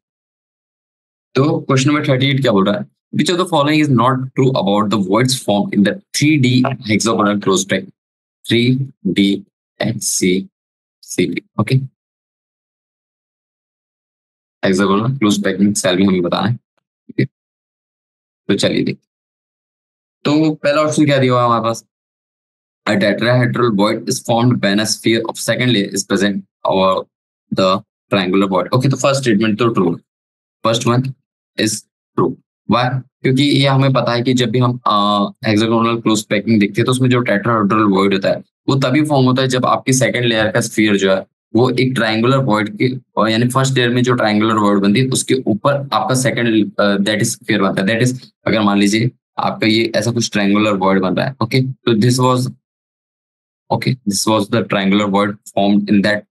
तो क्वेश्चन नंबर 38 क्या बोल रहा है? Which of the following is not true about the voids form in the 3D hexagonal close packed 3D HC CP, okay. Hexagonal close packed cell भी हमें बताना है, ठीक है। तो चलिए देखते हैं। तो पहला ऑप्शन क्या दिया हुआ है हमारे पास? A tetrahedral void is formed when a sphere of second layer is present over the triangular void. Okay, तो फर्स्ट स्टेटमेंट तो true, first one is true. Why? क्योंकि ये हमें पता है कि जब भी हम हेक्सागोनल क्लोज पैकिंग देखते हैं तो उसमें जो टेट्राहेड्रल वॉइड होता है वो तभी फॉर्म होता है जब आपकी सेकंड लेयर का स्फीयर जो है वो एक ट्रायंगुलर वॉइड के, यानी फर्स्ट लेयर में जो ट्रायंगुलर वॉइड बनती है उसके ऊपर आपका सेकंड दैट इज स्फीयर बनता है। दैट इज, अगर मान लीजिए आपका ये ऐसा कुछ ट्रायंगुलर वॉइड बन रहा है, ओके, तो this was, okay, this was the triangular void formed in that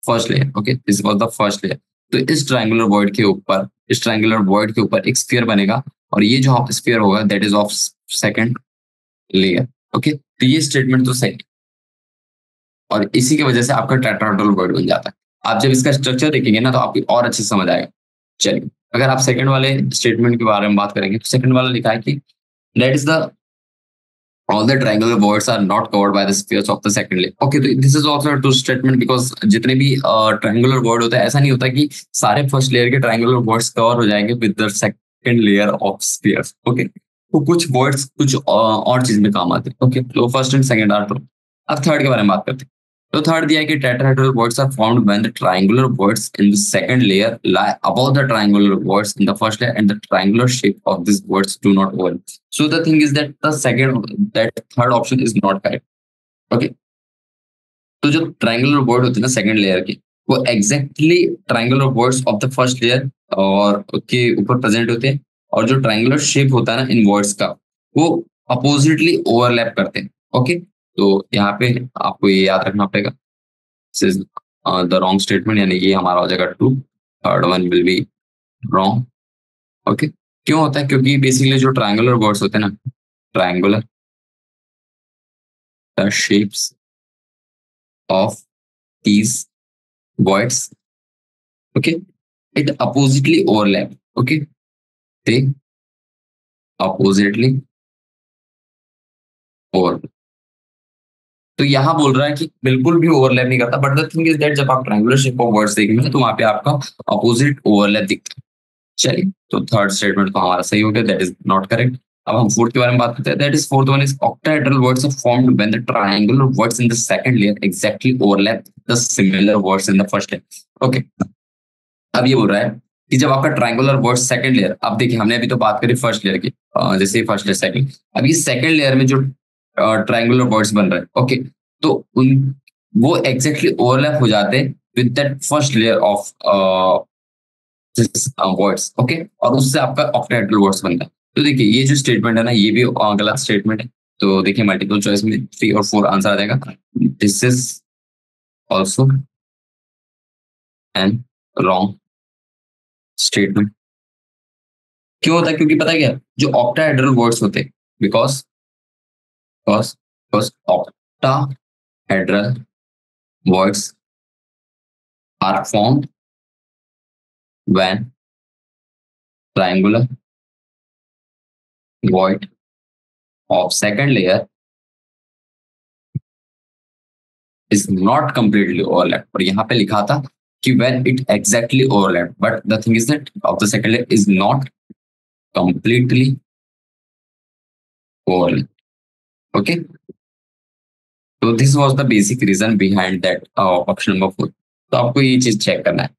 first layer, okay, this was the first layer। तो इस ट्रायंगुलर वॉइड के ऊपर, इस ट्रायंगुलर वॉइड के ऊपर एक स्फीयर बनेगा, और ये जो स्फीयर होगा that is of second layer, okay. तो ये स्टेटमेंट तो सही है, और इसी की वजह से आपका टेट्राहेड्रल वॉइड बन जाता है। आप जब इसका स्ट्रक्चर देखेंगे ना तो आपको और अच्छे से समझ आएगा। चलिए, अगर आप सेकंड वाले स्टेटमेंट के बारे में बात करेंगे तो सेकंड वाला लिखा है कि that is the all the triangular voids are not covered by the spheres of the second layer. Okay, तो this is also a true statement because जितने भी triangular void होता है ऐसा नहीं होता कि सारे फर्स्ट लेयर के triangular voids कवर हो जाएंगे with the second layer of spheres. Okay, तो कुछ voids कुछ और चीज में काम आते हैं। Okay, तो first and second are true. अब थर्ड के बारे में बात करते हैं। तो थर्ड दिया है कि tetrahedral voids are formed when the triangular voids in the second layer lie above the triangular voids in the first layer and the triangular shape of these voids do not overlap. So the thing is that that third option is not correct. Okay. तो जो triangular word होते हैं ना second layer के, वो exactly triangular words of the first layer और के ऊपर प्रेजेंट होते हैं, और जो ट्रायंगुलर शेप होता है ना इन वर्ड्स का वो अपोजिटली ओवरलैप करते हैं। ओके, तो यहाँ पे आपको ये याद रखना पड़ेगा, this is the wrong statement, यानी ये हमारा हो जाएगा true, third one will be wrong. Okay, क्यों होता है? क्योंकि बेसिकली जो ट्रायंगुलर वर्ड्स होते हैं ना, triangular the shapes of these voids, okay, it oppositely overlap, okay, they oppositely overlap। तो यहाँ बोल रहा है कि बिल्कुल भी ओवरलैप नहीं करता, but the thing is that जब आप ट्रायंगुलर शेप ऑफ वर्ड्स देखेंगे तो वहां पे आपका अपोजिट ओवरलैप दिखता है। चलिए, तो थर्ड स्टेटमेंट तो हमारा सही हो गया, दैट इज नॉट करेक्ट। अब हम फोर्थ के बारे में बात करते हैं। That is fourth one is octahedral words are formed when the triangular words in the second layer exactly overlap the similar words in the first layer। Okay, अब ये बोल रहा है कि जब आपका ट्रायंगुलर वर्ड सेकंड लेयर, अब देखिए हमने अभी तो बात करी फर्स्ट लेयर की, जैसे फर्स्ट लेयर सेकंड, अब ये सेकंड लेयर में जो ट्रायंगुलर वर्ड्स बन रहे हैं, ओके, तो उन वो एग्जैक्टली ओवरलैप हो जाते हैं with that first layer of words, okay, और उससे आपका ऑक्टाहेड्रल वर्ड्स बनता है। तो देखिए ये जो स्टेटमेंट है ना ये भी गलत स्टेटमेंट है। तो देखिए मल्टीपल चॉइस में 3 और 4 आंसर आ जाएगा। This is also an wrong statement. क्यों होता है? क्योंकि पता है क्या, जो ऑक्टाहेड्रल वर्ड्स होते हैं, because because because octahedral voids are formed when triangular void of second layer is not completely overlapped. और यहाँ पे लिखा था कि when it exactly overlapped, but the thing is that of the second layer is not completely overlapped. Okay, so this was the basic reason behind that option number 4. तो आपको ये चीज चेक करना है.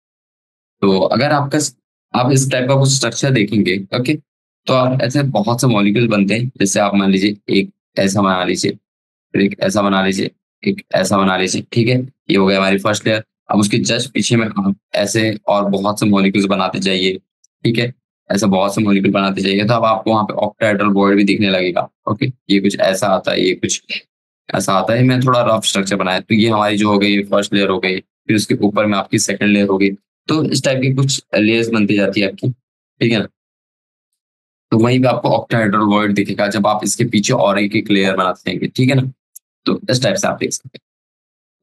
तो अगर आप इस टाइप का कुछ स्ट्रक्चर देखेंगे, ओके, तो आप ऐसे बहुत से मॉलिक्यूल बनते हैं. जैसे आप मान लीजिए एक ऐसा बना लीजिए, फिर एक ऐसा बना लीजिए, एक ऐसा बना लीजिए. ठीक है, ये हो गया हमारी फर्स्ट लेयर. अब उसके जस्ट पीछे में आप ऐसे और बहुत से मॉलिक्यूल्स बनाते जाइए. ठीक है, ऐसे बहुत से मॉलिक्यूल बनाते जाइए, तो अब आपको वहाँ पे ऑक्टाहेड्रल बॉन्ड भी दिखने लगेगा. ओके, ये कुछ ऐसा आता है, ये कुछ ऐसा आता है. मैं थोड़ा रफ स्ट्रक्चर बनाया, तो ये हमारी जो हो गई फर्स्ट लेयर हो गई, फिर उसके ऊपर में आपकी सेकंड लेयर हो गई. तो इस टाइप की कुछ लेयर्स बनती जाती है आपकी. ठीक है ना, तो वहीं पे आपको ऑक्टाहेड्रल बॉन्ड दिखेगा जब आप इसके पीछे और एक एक लेयर बनाते जाएंगे. ठीक है ना, तो इस टाइप से आप देख सकते हैं.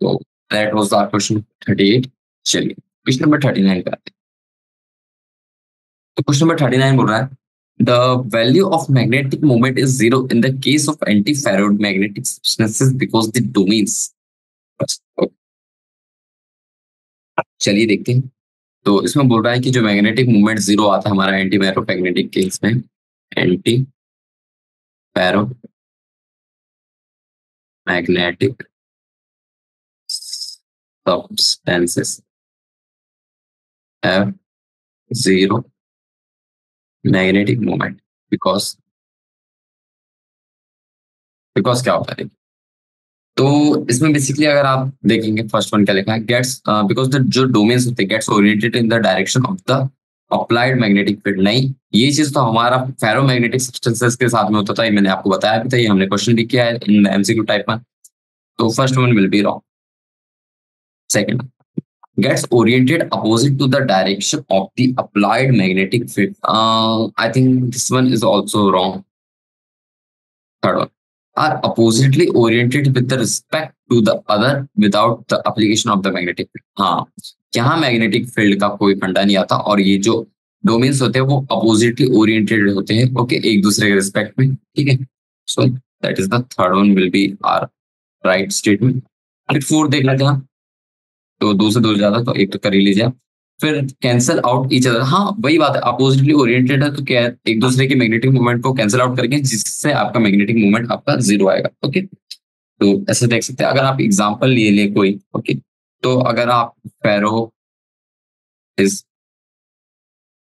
तो दैट वाज आवर क्वेश्चन 38. चलिए क्वेश्चन नंबर 39 पे आते हैं. तो क्वेश्चन नंबर 39 बोल रहा है the value of magnetic moment is zero in the case of anti ferromagnetic substances because the domains. चलिए देखते हैं. तो इसमें बोल रहा है कि जो मैग्नेटिक मोमेंट जीरो आता है हमारा एंटी फेरोमैग्नेटिक केस में, anti ferromagnetic substances have zero magnetic moment because क्या होता है. तो इसमें बेसिकली अगर आप देखेंगे फर्स्ट वन क्या लिखा है, गेट्स बिकॉज द जो डोमेन्स होते हैं gets oriented in the direction of the applied magnetic field. नहीं, ये चीज तो हमारा फेरोमैग्नेटिक सब्सटेंसेस के साथ में होता था. ये मैंने आपको बताया भी था, ये हमने क्वेश्चन भी किया है इन एमसीक्यू टाइप में. तो first one will be wrong. Second, gets oriented opposite to the direction of the applied magnetic field. I think this one is also wrong. Third one, are oppositely oriented with the respect to the other without the application of the magnetic field. हाँ, यहाँ magnetic field का कोई फंडा नहीं आता और ये जो डोमेन्स होते हैं वो अपोजिटली ओरिएंटेड होते हैं. ओके, एक दूसरे के रिस्पेक्ट में. ठीक है, so that is the third one will be our right statement. फिर फोर्थ देख लेते हैं. तो दो से दो ज्यादा, तो एक तो कर ही लीजिए. फिर कैंसल आउट ईच अदर. हाँ, वही बात है, अपोजिटली ओरिएंटेड है तो क्या है, एक दूसरे के मैग्नेटिक मूवमेंट को कैंसिल आउट करेंगे जिससे आपका मैग्नेटिक मूवमेंट आपका जीरो आएगा. ओके, तो ऐसे देख सकते हैं. अगर आप एग्जाम्पल ले कोई, ओके, तो अगर आप फेरो इस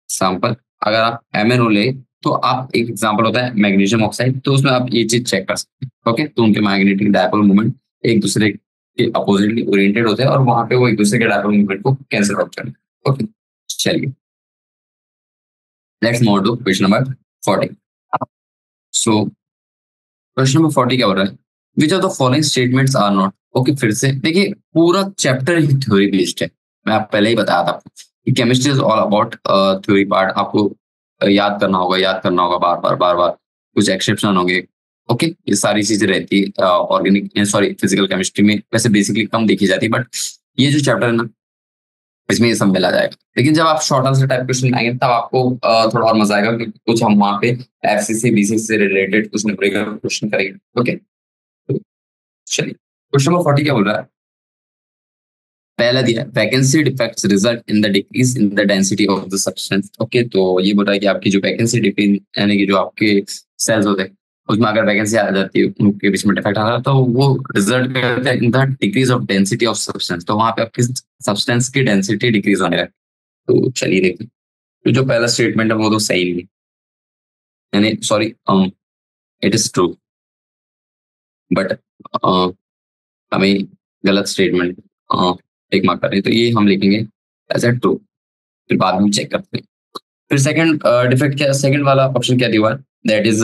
सैंपल, अगर आप MnO ले, तो आप एक एग्जाम्पल होता है मैग्नीशियम ऑक्साइड, तो उसमें आप ये चीज चेक कर सकते हैं. ओके, तो उनके मैग्नेटिक डायपोल मूवमेंट एक दूसरे के अपोजिटली ओरिएंटेड होते हैं और वहां पे वो एक दूसरे के डायपोल मूवमेंट को कैंसिल आउट करें. ओके, चलिए let's move to question number 40. So question number 40 क्या हो रहा है, which of the following statements are not. Okay, फिर से देखिए पूरा चैप्टर ही थ्योरी बेस्ड है. मैं आप पहले ही बताया था आपको कि chemistry is all about theory part. आपको याद करना होगा, बार बार बार बार. कुछ एक्सेप्शन होंगे. ओके, ये सारी चीजें रहती है ऑर्गेनिक सॉरी फिजिकल केमिस्ट्री में. वैसे बेसिकली कम देखी जाती है, बट ये जो चैप्टर है ना, इसमें ये सब मिला जाएगा. लेकिन जब आप शॉर्ट आंसर टाइप क्वेश्चन आएंगे तब आपको थोड़ा और मजा आएगा, क्योंकि कुछ हम वहाँ पे FCC BCC से रिलेटेड कुछ न्यूमेरिकल क्वेश्चन करेंगे. ओके, तो चलिए क्वेश्चन नंबर 40 क्या बोल रहा है. पहला दिया है vacancy defects result in the decrease in the density of the substance. Okay, तो ये बोल रहा है कि आपकी जो वैकेंसी डिफेक्ट यानी कि जो आपके सेल्स होते हैं उसमें अगर वैकेंसी आ जाती है, उनके बीच में डिफेक्ट आ रहा है, तो वो रिजल्ट करता है in the decrease of density of substance. तो वहां पे आपकी सब्सटेंस की डेंसिटी डिक्रीज होने लगती है. तो चलिए देखते हैं. तो जो पहला स्टेटमेंट है वो तो सही नहीं है, यानी sorry it is true, but हमें गलत स्टेटमेंट टिक मार्क कर रहे हैं, तो ये हम लिखेंगे एज ए ट्रू. फिर बाद में हम चेक करते हैं. फिर सेकंड डिफेक्ट क्या, सेकंड वाला ऑप्शन क्या दिया, that is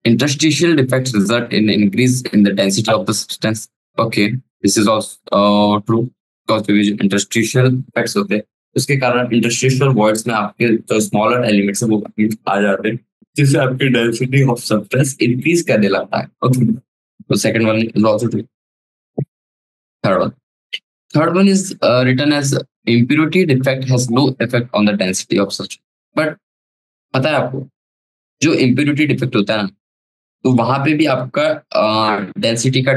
interstitial defects result in increase in the density of the substance. Okay, this is also true because जो interstitial defects होते हैं उसके कारण interstitial voids में आपके जो smaller elements हैं वो आ जाते हैं जिससे आपकी density of substance increase करने लगता है. Okay, तो second one is also true. Third one, third one is written as impurity defect has no effect on the density of such, but पता है आपको जो impurity defect होता है ना, तो वहां पे भी आपका डेंसिटी का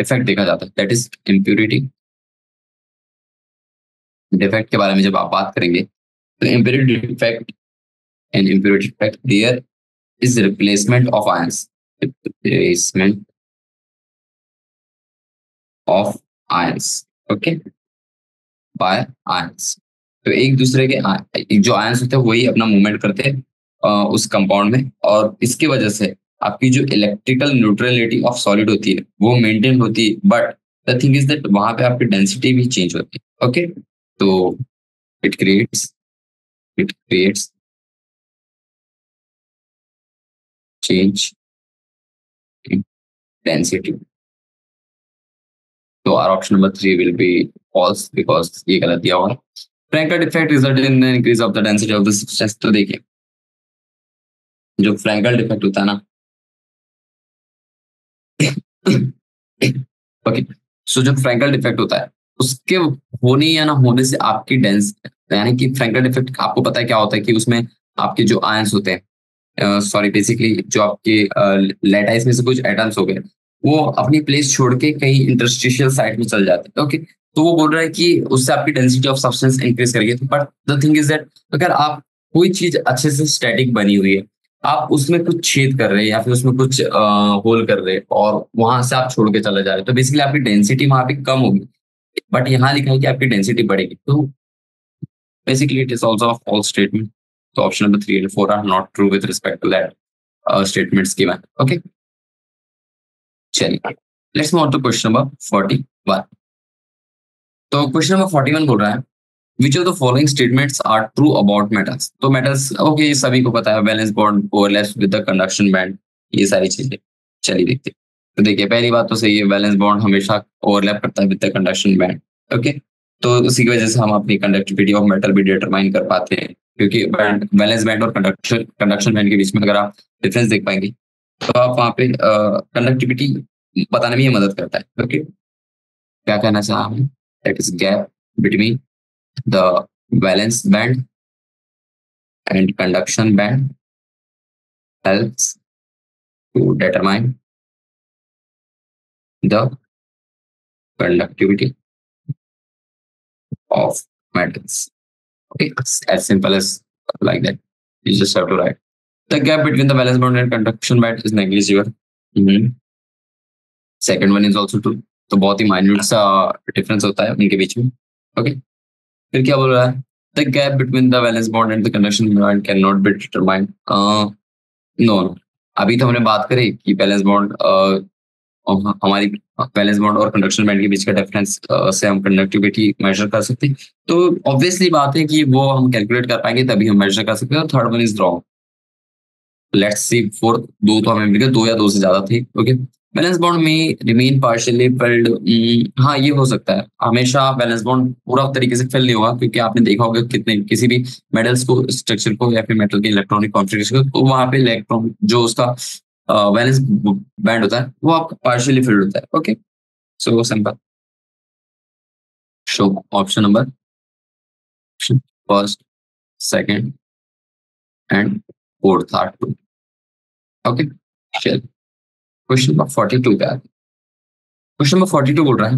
इफेक्ट देखा जाता है, दैट इज impurity डिफेक्ट के बारे में जब आप बात करेंगे तो impurity defect and impurity defect there is replacement of ions, replacement of ions, okay, by ions. तो एक दूसरे के जो आयंस होते हैं वही अपना मूवमेंट करते हैं उस कंपाउंड में, और इसकी वजह से आपकी जो इलेक्ट्रिकल न्यूट्रलिटी ऑफ सॉलिड होती है वो मेंटेन होती है, but the thing is that वहां पे आपकी डेंसिटी भी चेंज होती है, ओके। तो it creates it creates change in density. तो our option number 3 will be false because ये गलत दिया हुआ है। Frenkel defect result in increase of the density of the substance. तो देखिए जो फ्रैंकल डिफेक्ट होता है ना, ओके, सो जो फ्रैंकल डिफेक्ट होता है उसके होने या ना होने से आपकी डेंस, यानी कि फ्रैंकल डिफेक्ट आपको पता है क्या होता है कि उसमें आपके जो आयंस होते हैं, सॉरी बेसिकली जो आपके लैटाइस में से कुछ एटम्स हो गए वो अपनी प्लेस छोड़ के कहीं इंटरस्टिशियल साइड में चल जाते हैं, ओके। तो वो बोल रहा है कि उससे आपकी डेंसिटी ऑफ सब्सटेंस इंक्रीज करेगी, but the thing is that अगर आप कोई चीज अच्छे से स्टैटिक बनी हुई है, आप उसमें कुछ छेद कर रहे हैं या फिर उसमें कुछ होल कर रहे हैं और वहां से आप छोड़ के चले जा रहे हैं, तो बेसिकली आपकी डेंसिटी वहां पे कम होगी, बट यहाँ लिखा है कि आपकी डेंसिटी बढ़ेगी। तो basically it is also a false statement. तो option number 3 and 4 are not true with respect to that statements given, okay. चलिए let's move on to question number 41। तो क्वेश्चन नंबर 41 बोल रहा है which of the following statements are true about metals. तो metals okay ये सभी को पता है, valence bond overlaps with the conduction band, ये सारी चीजें। चलिए देखते हैं। तो देखिए पहली बात तो सही है, वैलेंस बॉन्ड हमेशा ओवरलैप करता है with the conduction band, okay. तो उसी की वजह से हम अपनी कंडक्टिविटी ऑफ मेटल भी डिटरमाइन कर पाते हैं, क्योंकि वैलेंस बैंड और कंडक्शन कंडक्शन बैंड के बीच में अगर आप डिफरेंस देख पाएंगे तो आप वहाँ पे कंडक्टिविटी बताने में ये मदद करता है, ओके। क्या कहना चाहा हमें, that is gap between the valence band and conduction band helps to determine the conductivity of metals. Okay, it's as simple as like that. You just have to write. The gap between the valence band and conduction band is negligible. Second one is also true. तो बहुत ही minute सा difference होता है उनके बीच में, okay. फिर क्या बोल रहा है, the gap between the valence bond and the conduction bond can not be determined. No no, अभी तो हमने बात करी कि बैलेंस बॉन्ड हमारी बैलेंस बॉन्ड और कंडक्शन बैंड के बीच का डिफरेंस से हम कंडक्टिविटी मेजर कर सकते हैं। तो ऑब्वियसली बात है कि वो हम कैलकुलेट कर पाएंगे तभी हम मेजर कर सकते हैं। और third one is wrong. Let's C fourth, दो तो हमें मिल गए, दो या दो से ज्यादा थे, ओके। बैलेंस बॉन्ड में रिमेन पार्शियली फिल्ड, हाँ ये हो सकता है, हमेशा बैलेंस बॉन्ड पूरा तरीके से फिल नहीं होगा, क्योंकि आपने देखा होगा कितने किसी भी मेटल्स को स्ट्रक्चर को या फिर मेटल के इलेक्ट्रॉनिक कॉन्फ़िगरेशन को, तो वहां पे इलेक्ट्रॉन जो उसका वैलेंस बैंड होता है वो आपका पार्शियली फिल्ड होता है, okay. So simple. So option number first, second and fourth are true, okay. चल क्वेश्चन नंबर 42 पे आते हैं। क्वेश्चन नंबर 42 बोल रहा है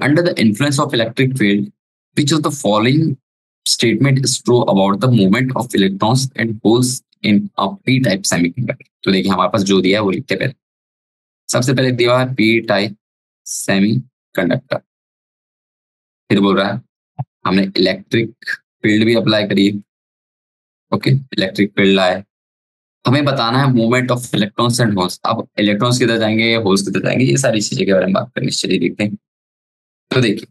under the influence of electric field which of the following statement is true about the movement of electrons and holes in a p-type semiconductor। तो देखिए हमारे पास जो दिया है वो लिखते हैं पहले। सबसे पहले दिया है p-type semiconductor। फिर बोल रहा है हमने इलेक्ट्रिक फील्ड भी अप्लाई करी है, ओके, इलेक्ट्रिक फील्ड लाए, हमें बताना है movement of electrons and holes. अब इलेक्ट्रॉन्स किधर जाएंगे या होल्स किधर जाएंगे, ये सारी चीजें के बारे में बात करनी, चलिए देखते हैं। तो देखिए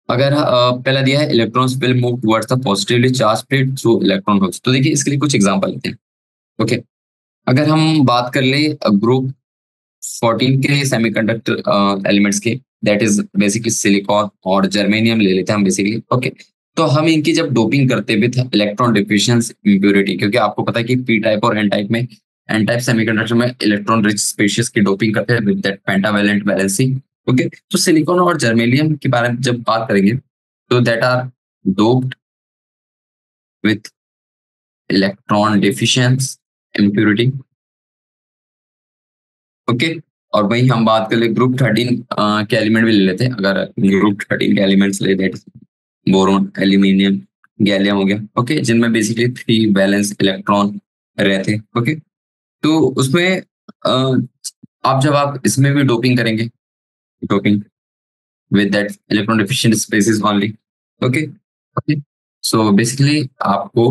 अगर पहला दिया है electrons will move towards the positively charge plate through electron holes. तो देखिए इसके लिए कुछ एग्जांपल लेते हैं, ओके। अगर हम बात कर ले ग्रुप 14 के सेमीकंडक्टर एलिमेंट्स के, दैट इज बेसिकली सिलिकॉन और जर्मेनियम ले लेते हैं हम बेसिकली, ओके। तो हम इनकी जब डोपिंग करते हुए इलेक्ट्रॉन डिफिशियंस इम्प्योरिटी, क्योंकि आपको पता है कि पी टाइप और एन टाइप में, एन टाइप सेमीकंडक्टर में इलेक्ट्रॉन रिच स्पेशीज की डोपिंग करते हैं with that pentavalent valency, okay, तो सिलिकॉन और जर्मेनियम के बारे में जब बात करेंगे तो that are doped with electron deficient impurity. Okay, और वहीं हम बात कर ले ग्रुप 13 के एलिमेंट भी ले लेते हैं। अगर ग्रुप 13 के एलिमेंट्स ले दैट बोरोन, एल्यूमिनियम, गैलियम हो गया। ओके, जिनमें बेसिकली 3 वैलेंस इलेक्ट्रॉन रहते हैं। ओके, तो उसमें आप जब आप इसमें भी डोपिंग करेंगे, doping with that electron deficient species only. Okay, okay. So basically आपको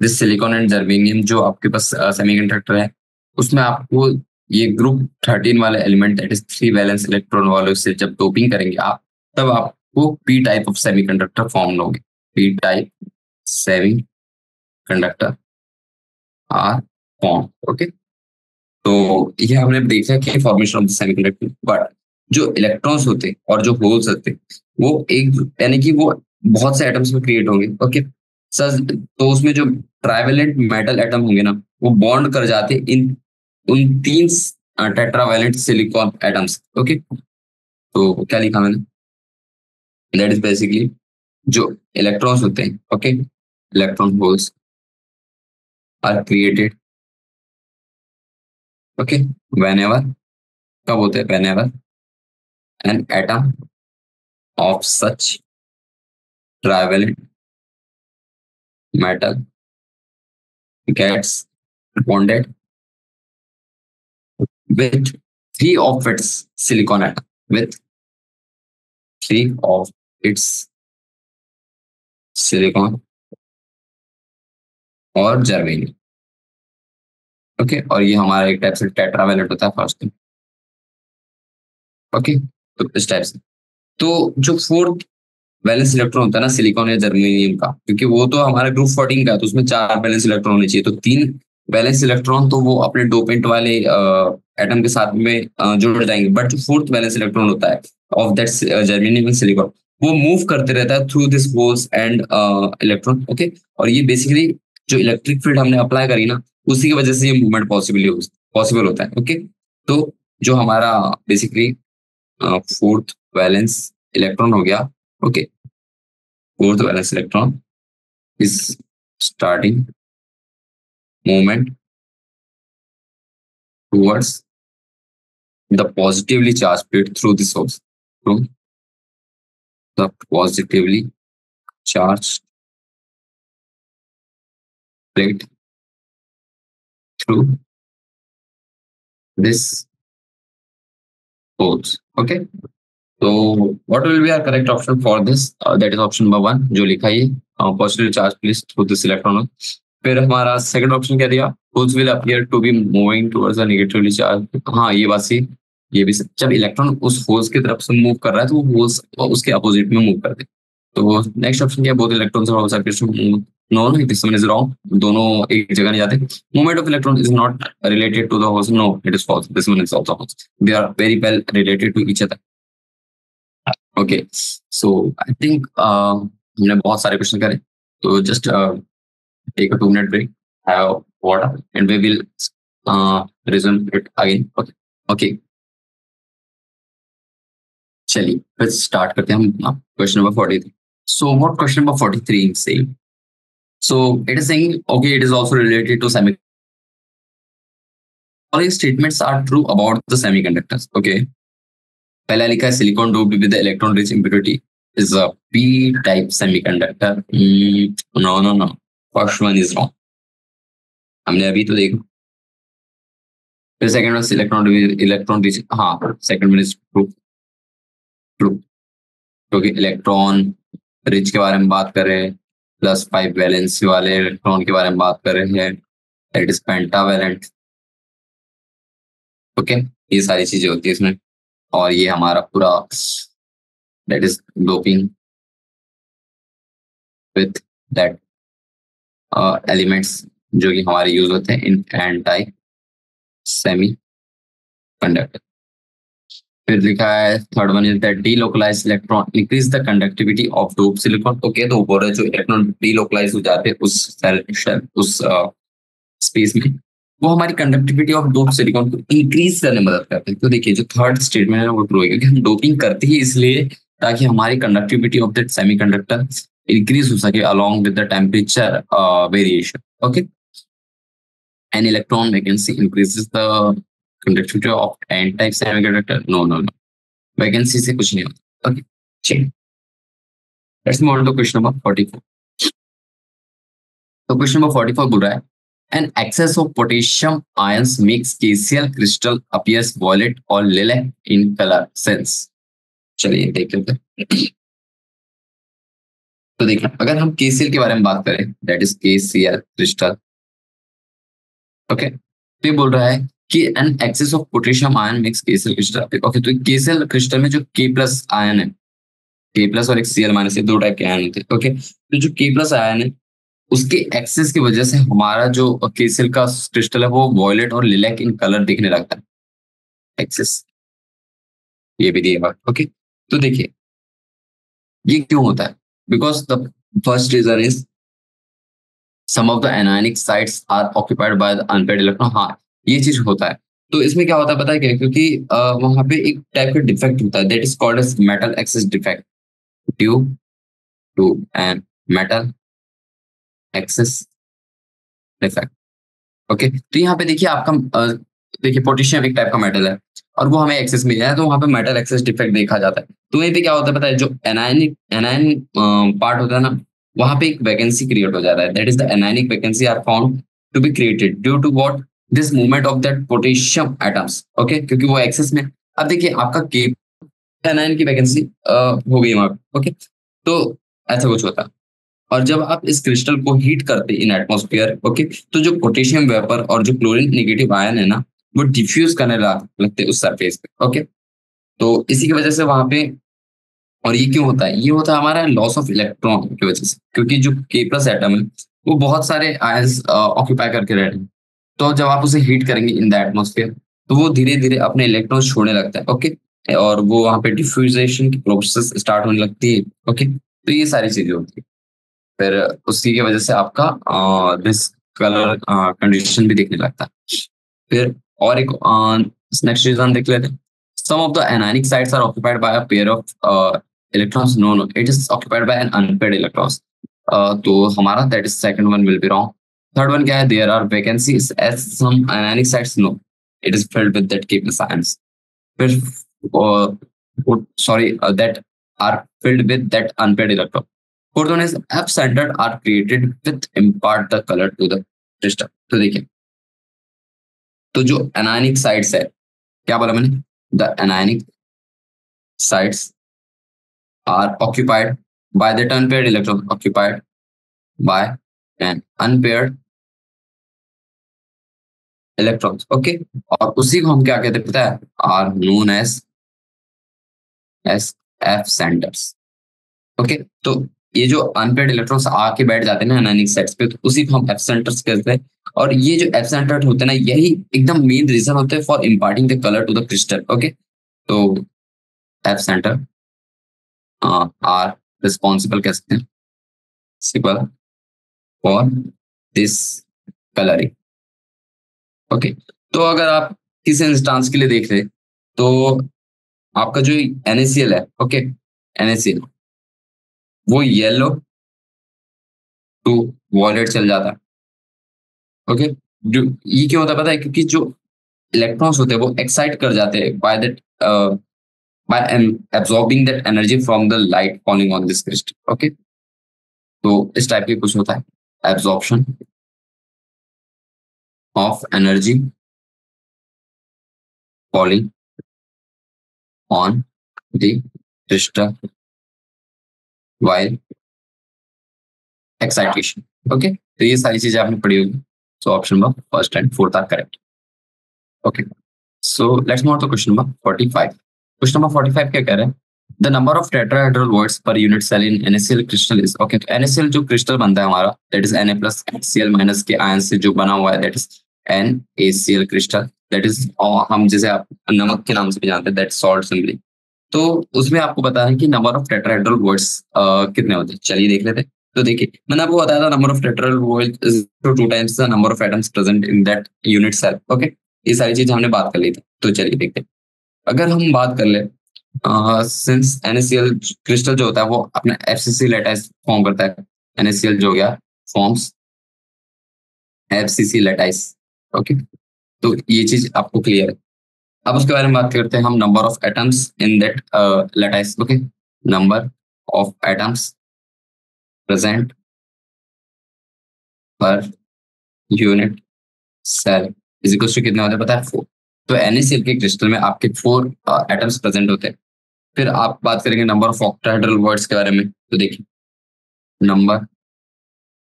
this silicon and germanium जो आपके पास सेमीकंडक्टर है, उसमें आपको ये ग्रुप 13 वाले element that is 3 valence electron वाले से जब डोपिंग करेंगे आप, तब आपको P type of semiconductor form होंगे। P type semiconductor are form. Okay, तो ये हमने देखा कि formation of the semiconductor, but जो इलेक्ट्रॉन्स होते हैं और जो होल्स होते हैं वो एक, यानी कि वो बहुत से एटम्स में क्रिएट होंगे। ओके सर, तो उसमें जो ट्राइवेलेंट मेटल एटम होंगे ना, वो बॉन्ड कर जाते हैं इन उन 3 टेट्रावैलेंट सिलिकॉन एटम्स। ओके, तो क्या लिखा मैंने, दैट इज बेसिकली जो इलेक्ट्रॉन्स होते हैं। Okay, electron holes are created. Okay, whenever, कब होते हैं, whenever an atom of such trivalent metal gets bonded with 3 of its silicon atom, with 3 of its silicon और जर्मेनियम। ओके, और ये हमारा एक टाइप से टेट्रावैलेंट होता है फर्स्ट। ओके, तो इस टाइप से, तो जो फोर्थ वैलेंस इलेक्ट्रॉन होता है ना सिलिकॉन या जर्मेनियम का, क्योंकि वो तो हमारा ग्रुप 14 का है, तो उसमें 4 वैलेंस इलेक्ट्रॉन होने चाहिए, तो 3 वैलेंस इलेक्ट्रॉन तो वो अपने डोपेंट वाले एटम के साथ में जुड़ जाएंगे। बट जो फोर्थ वैलेंस इलेक्ट्रॉन होता है of that germanium and silicon, वो मूव करते रहता है through this holes and electron. Okay, और ये बेसिकली जो इलेक्ट्रिक फील्ड हमने अप्लाई करी ना, उसी की वजह से ये मूवमेंट पॉसिबल होता है। ओके, तो जो हमारा बेसिकली फोर्थ वैलेंस इलेक्ट्रॉन हो गया। Okay, fourth valence electron is starting movement towards the positively charged plate through the source, through the positively charged plate through this source. Okay, so what will be our correct option for this? That is option number 1 जो लिखा है, positively charged plate through this electron। फिर हमारा second option क्या दिया, holes will appear to be moving towards the negatively charge. हाँ, ये बात सही, ये भी जब इलेक्ट्रॉन उस होल्स की तरफ से मूव कर रहा है तो वो होल्स उसके अपोजिट में मूव करते हैं। तो नेक्स्ट ऑप्शन क्या, बोथ इलेक्ट्रॉन्स और holes are to move. No no, this one is wrong, दोनों एक जगह नहीं जाते। Movement of electron is not related to the holes, no it is false, this one is also false, they are very well related to each other. Okay, so I think हमने बहुत सारे question करे, तो just take a 2 minute break, have water, and we will resume it again. Okay, okay. चलिए फिर start करते हैं हम question number 43। So what question number 43 is saying? So it is saying, okay, it is also related to semi. All these statements are true about the semiconductors. Okay. पहला लिखा है silicon doped with the electron rich impurity is a p-type semiconductor. No. First one is wrong. हमने अभी तो देखा। फिर second one electron rich, हाँ second one is true, क्योंकि इलेक्ट्रॉन रिच के बारे में बात कर रहे हैं, +5 वैलेंसी वाले इलेक्ट्रॉन के बारे में बात कर रहे हैं, दैट इज पेंटावैलेंट। ओके, ये सारी चीजें होती है इसमें, और ये हमारा पूरा that is doping with that elements जो कि हमारे यूज होते हैं इन एंटी सेमी कंडक्टर। फिर लिखा है third one is that delocalize electron increase the conductivity of dope silicon. Okay, तो बोल रहे जो इलेक्ट्रॉन डीलोकलाइज हो जाते हैं उस स्पेस में, वो हमारी कंडक्टिविटी ऑफ डोप सिलिकॉन को इंक्रीज करने में मदद करते हैं। तो देखिए जो थर्ड स्टेटमेंट है वो ट्रू है, क्योंकि हम डोपिंग करते ही इसलिए ताकि हमारी conductivity of that semiconductor increase हो सके along with the temperature variation. Okay, an electron vacancy increases the conductivity of n-type semiconductor. No, no, no. Vacancy से कुछ नहीं होता. Okay, चलिए. Let's move on to question number 44. तो question number 44 बोल रहा है an excess of potassium ions makes KCl crystal appears violet or lilac in color sense. चलिए देख लेते हैं. तो देखिए अगर हम KCl के बारे में बात करें, that is KCl crystal. Okay, तो ये बोल रहा है कि an excess of potassium ion makes KCl crystal. Okay, तो KCl क्रिस्टल में जो K प्लस आयन है, K प्लस और एक Cl माइनस, ये दो टाइप के आयन होते हैं. ओके, तो जो K प्लस आयन है उसके एक्सेस की वजह से हमारा जो KCl का क्रिस्टल है वो वॉयलेट और लिलैक इन कलर दिखने लगता है. एक्सेस ये भी दिया. ओके, तो देखिए ये क्यों होता है? Because the first reason is some of the anionic sites are occupied by the unpaired electron. हाँ, ये चीज होता है. तो इसमें क्या होता है पता है क्या? क्योंकि वहां पे एक टाइप का डिफेक्ट होता है, that is called as metal excess defect, due to an metal excess defect. Okay, तो यहाँ पे देखिए आपका देखिए पोटेशियम एक टाइप का मेटल है और वो हमें एक्सेस मिल जाए, तो वहां पे मेटल एक्सेस डिफेक्ट देखा जाता है. तो यहीं पे क्या होता है पता है? जो एनायनिक पार्ट होता है ना, वहां पे एक वैकेंसी क्रिएट हो जाता है, that is the anionic vacancy are found to be created due to what? This movement of that potassium atoms. Okay, क्योंकि वो एक्सेस में. अब देखिए आपका के एनायन की वैकेंसी हो गई वहां पे. ओके, तो ऐसा कुछ होता है. और जब आप इस क्रिस्टल को हीट करते इन एटमॉस्फेयर, ओके, तो जो पोटेशियम वेपर और जो क्लोरीन नेगेटिव आयन है ना, वो डिफ्यूज करने लगते हैं उस सरफेस पे. ओके, तो इसी की वजह से वहां पे. और ये क्यों होता है? ये होता है हमारा लॉस ऑफ इलेक्ट्रॉन की वजह से, क्योंकि जो के प्लस एटम है वो बहुत सारे आयंस ऑक्यूपाई करके रहते हैं. तो जब आप उसे हीट करेंगे इन द एटमॉस्फेयर, तो वो धीरे धीरे अपने इलेक्ट्रॉन छोड़ने लगता है. ओके, और वो वहां पे डिफ्यूजेशन की प्रोसेस स्टार्ट होने लगती है. ओके, तो ये सारी चीजें होती है. फिर उसी की वजह से आपका दिस कलर कंडीशन भी दिखने लगता है. फिर और एक नेक्स्ट रीजन देख लेते हैं. Some of the anionic sites are occupied by a pair of electrons. No no, it is occupied by an unpaired electrons. तो हमारा that is second one will be wrong. Third one क्या है? There are vacancies at some anionic sites. No, it is filled with that K plus ions. फिर sorry, that are filled with that unpaired electron. Fourth one is F-centered are created with impart the color to the crystal. तो देखिए, तो जो anionic sites है, क्या बोला मैंने? The anionic sites are occupied by that unpaired electron, occupied by an unpaired electrons. Okay, और उसी को हम क्या कहते हैं पता है? Are known as F centers. Okay, तो ये जो अनपेयर्ड इलेक्ट्रॉन्स आके बैठ जाते हैं ना एनायनिक साइट्स पे, तो उसी को हम एफ सेंटर्स कहते हैं. और ये जो एफ सेंटर होते हैं ना, यही एकदम मेन रीजन होते हैं for imparting the colour to the crystal. Okay, तो एफ सेंटर आर रिस्पॉन्सिबल कह सकते हैं simple for this colouring. Okay, तो अगर आप किसी इंस्टांस के लिए देख रहे, तो आपका जो NaCl है, ओके, NaCl वो येलो टू वॉयलेट चल जाता है. ओके, जो ये क्यों होता है पता है? क्योंकि जो इलेक्ट्रॉन्स होते हैं वो एक्साइट कर जाते हैं by that by absorbing that energy from the light falling on this crystal. Okay, तो इस टाइप की कुछ होता है absorption of energy falling on the crystal while excitation. Okay, तो ये सारी चीजें आपने पढ़ी होगी. So option number first and fourth are correct. Okay, so let's move on to question number 45. Question number 45 क्या कह रहे हैं? The number of tetrahedral voids per unit cell in NaCl crystal is. Okay, तो NaCl जो crystal बनता है हमारा, that is Na plus Cl minus के आयन से जो बना हुआ है, that is NaCl crystal. That is हम जैसे आप नमक के नाम से भी जानते हैं, that salt simply. तो उसमें आपको बताना है कि नंबर ऑफ टेट्राहेड्रल voids कितने होते हैं. चलिए देख लेते हैं. तो देखिए मैंने आपको बताया था number of tetrahedral voids is two times the number of atoms present in that unit cell. Okay, ये सारी चीजें हमने बात कर ली थी। तो चलिए देखते हैं, अगर हम बात कर ले, सिंस NaCl क्रिस्टल जो होता है वो अपना FCC लैटिस फॉर्म करता है। NaCl जो हो गया फॉर्म्स FCC लैटिस। ओके, तो ये चीज आपको क्लियर है। अब उसके बारे में बात करते हैं हम, number of atoms in that lattice. Okay, number of atoms present per unit cell is equal to कितने होते हैं पता है? 4। तो NaCl के क्रिस्टल में आपके 4 एटम्स प्रेजेंट होते हैं। फिर आप बात करेंगे नंबर ऑफ ऑक्टाहेड्रल वर्ड्स के बारे में। तो देखिए नंबर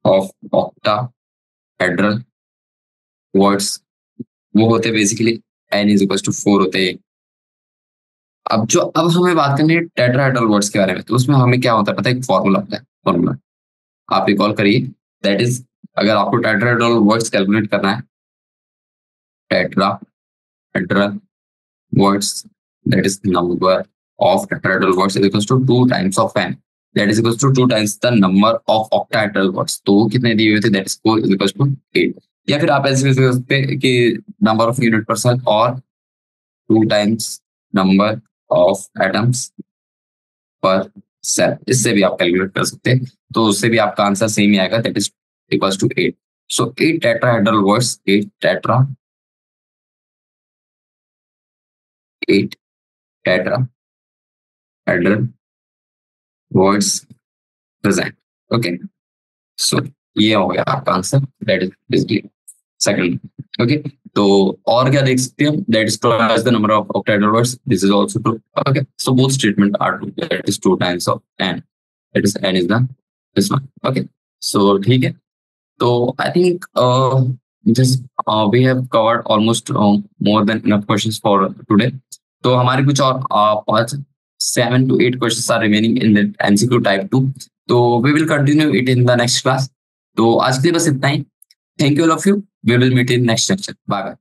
ऑफ ऑक्टाहेड्रल वर्ड्स वो होते basically n is equal to 4 होते हैं। अब हमें बात करनी है टेट्राहेड्रल वर्ड्स के बारे में। तो उसमें हमें क्या होता है पता है? एक फॉर्मूला होता है। फॉर्मूला आप रिकॉल करिए, दैट इज, अगर आपको टेट्राहेड्रल वर्ड्स कैलकुलेट करना है, tetrahedral words, that is number of tetrahedral words is equals to 2 times of n, that is equals to 2 times the number of octahedral words। तो कितने दिए हुए थे? that is 4 is equals to 8। या फिर आप ऐसे भी सोच सकते हैं कि number of unit per cell और 2 times number of atoms per cell, इससे भी आप कैलकुलेट कर सकते हैं। तो उससे भी आपका आंसर सेम ही आएगा, that is equals to 8। so 8 tetrahedral words, 8 tetrahedral words present। Okay, so ये हो गया आपका answer, that is basically second. Okay, तो और क्या देख सकते हैं हम? That is twice the number of octahedral voids, this is also true. Okay, so both statement are true, that is 2 times of n, that is n is the this one. Okay, so ठीक है। तो I think this we have covered almost more than enough questions for today. तो हमारे कुछ और 5 7 to 8 questions are remaining in the MCQ type 2। तो we will continue it in the next class। तो आज के लिए बस इतना ही। Thank you all of you, we will meet in next lecture. Bye bye.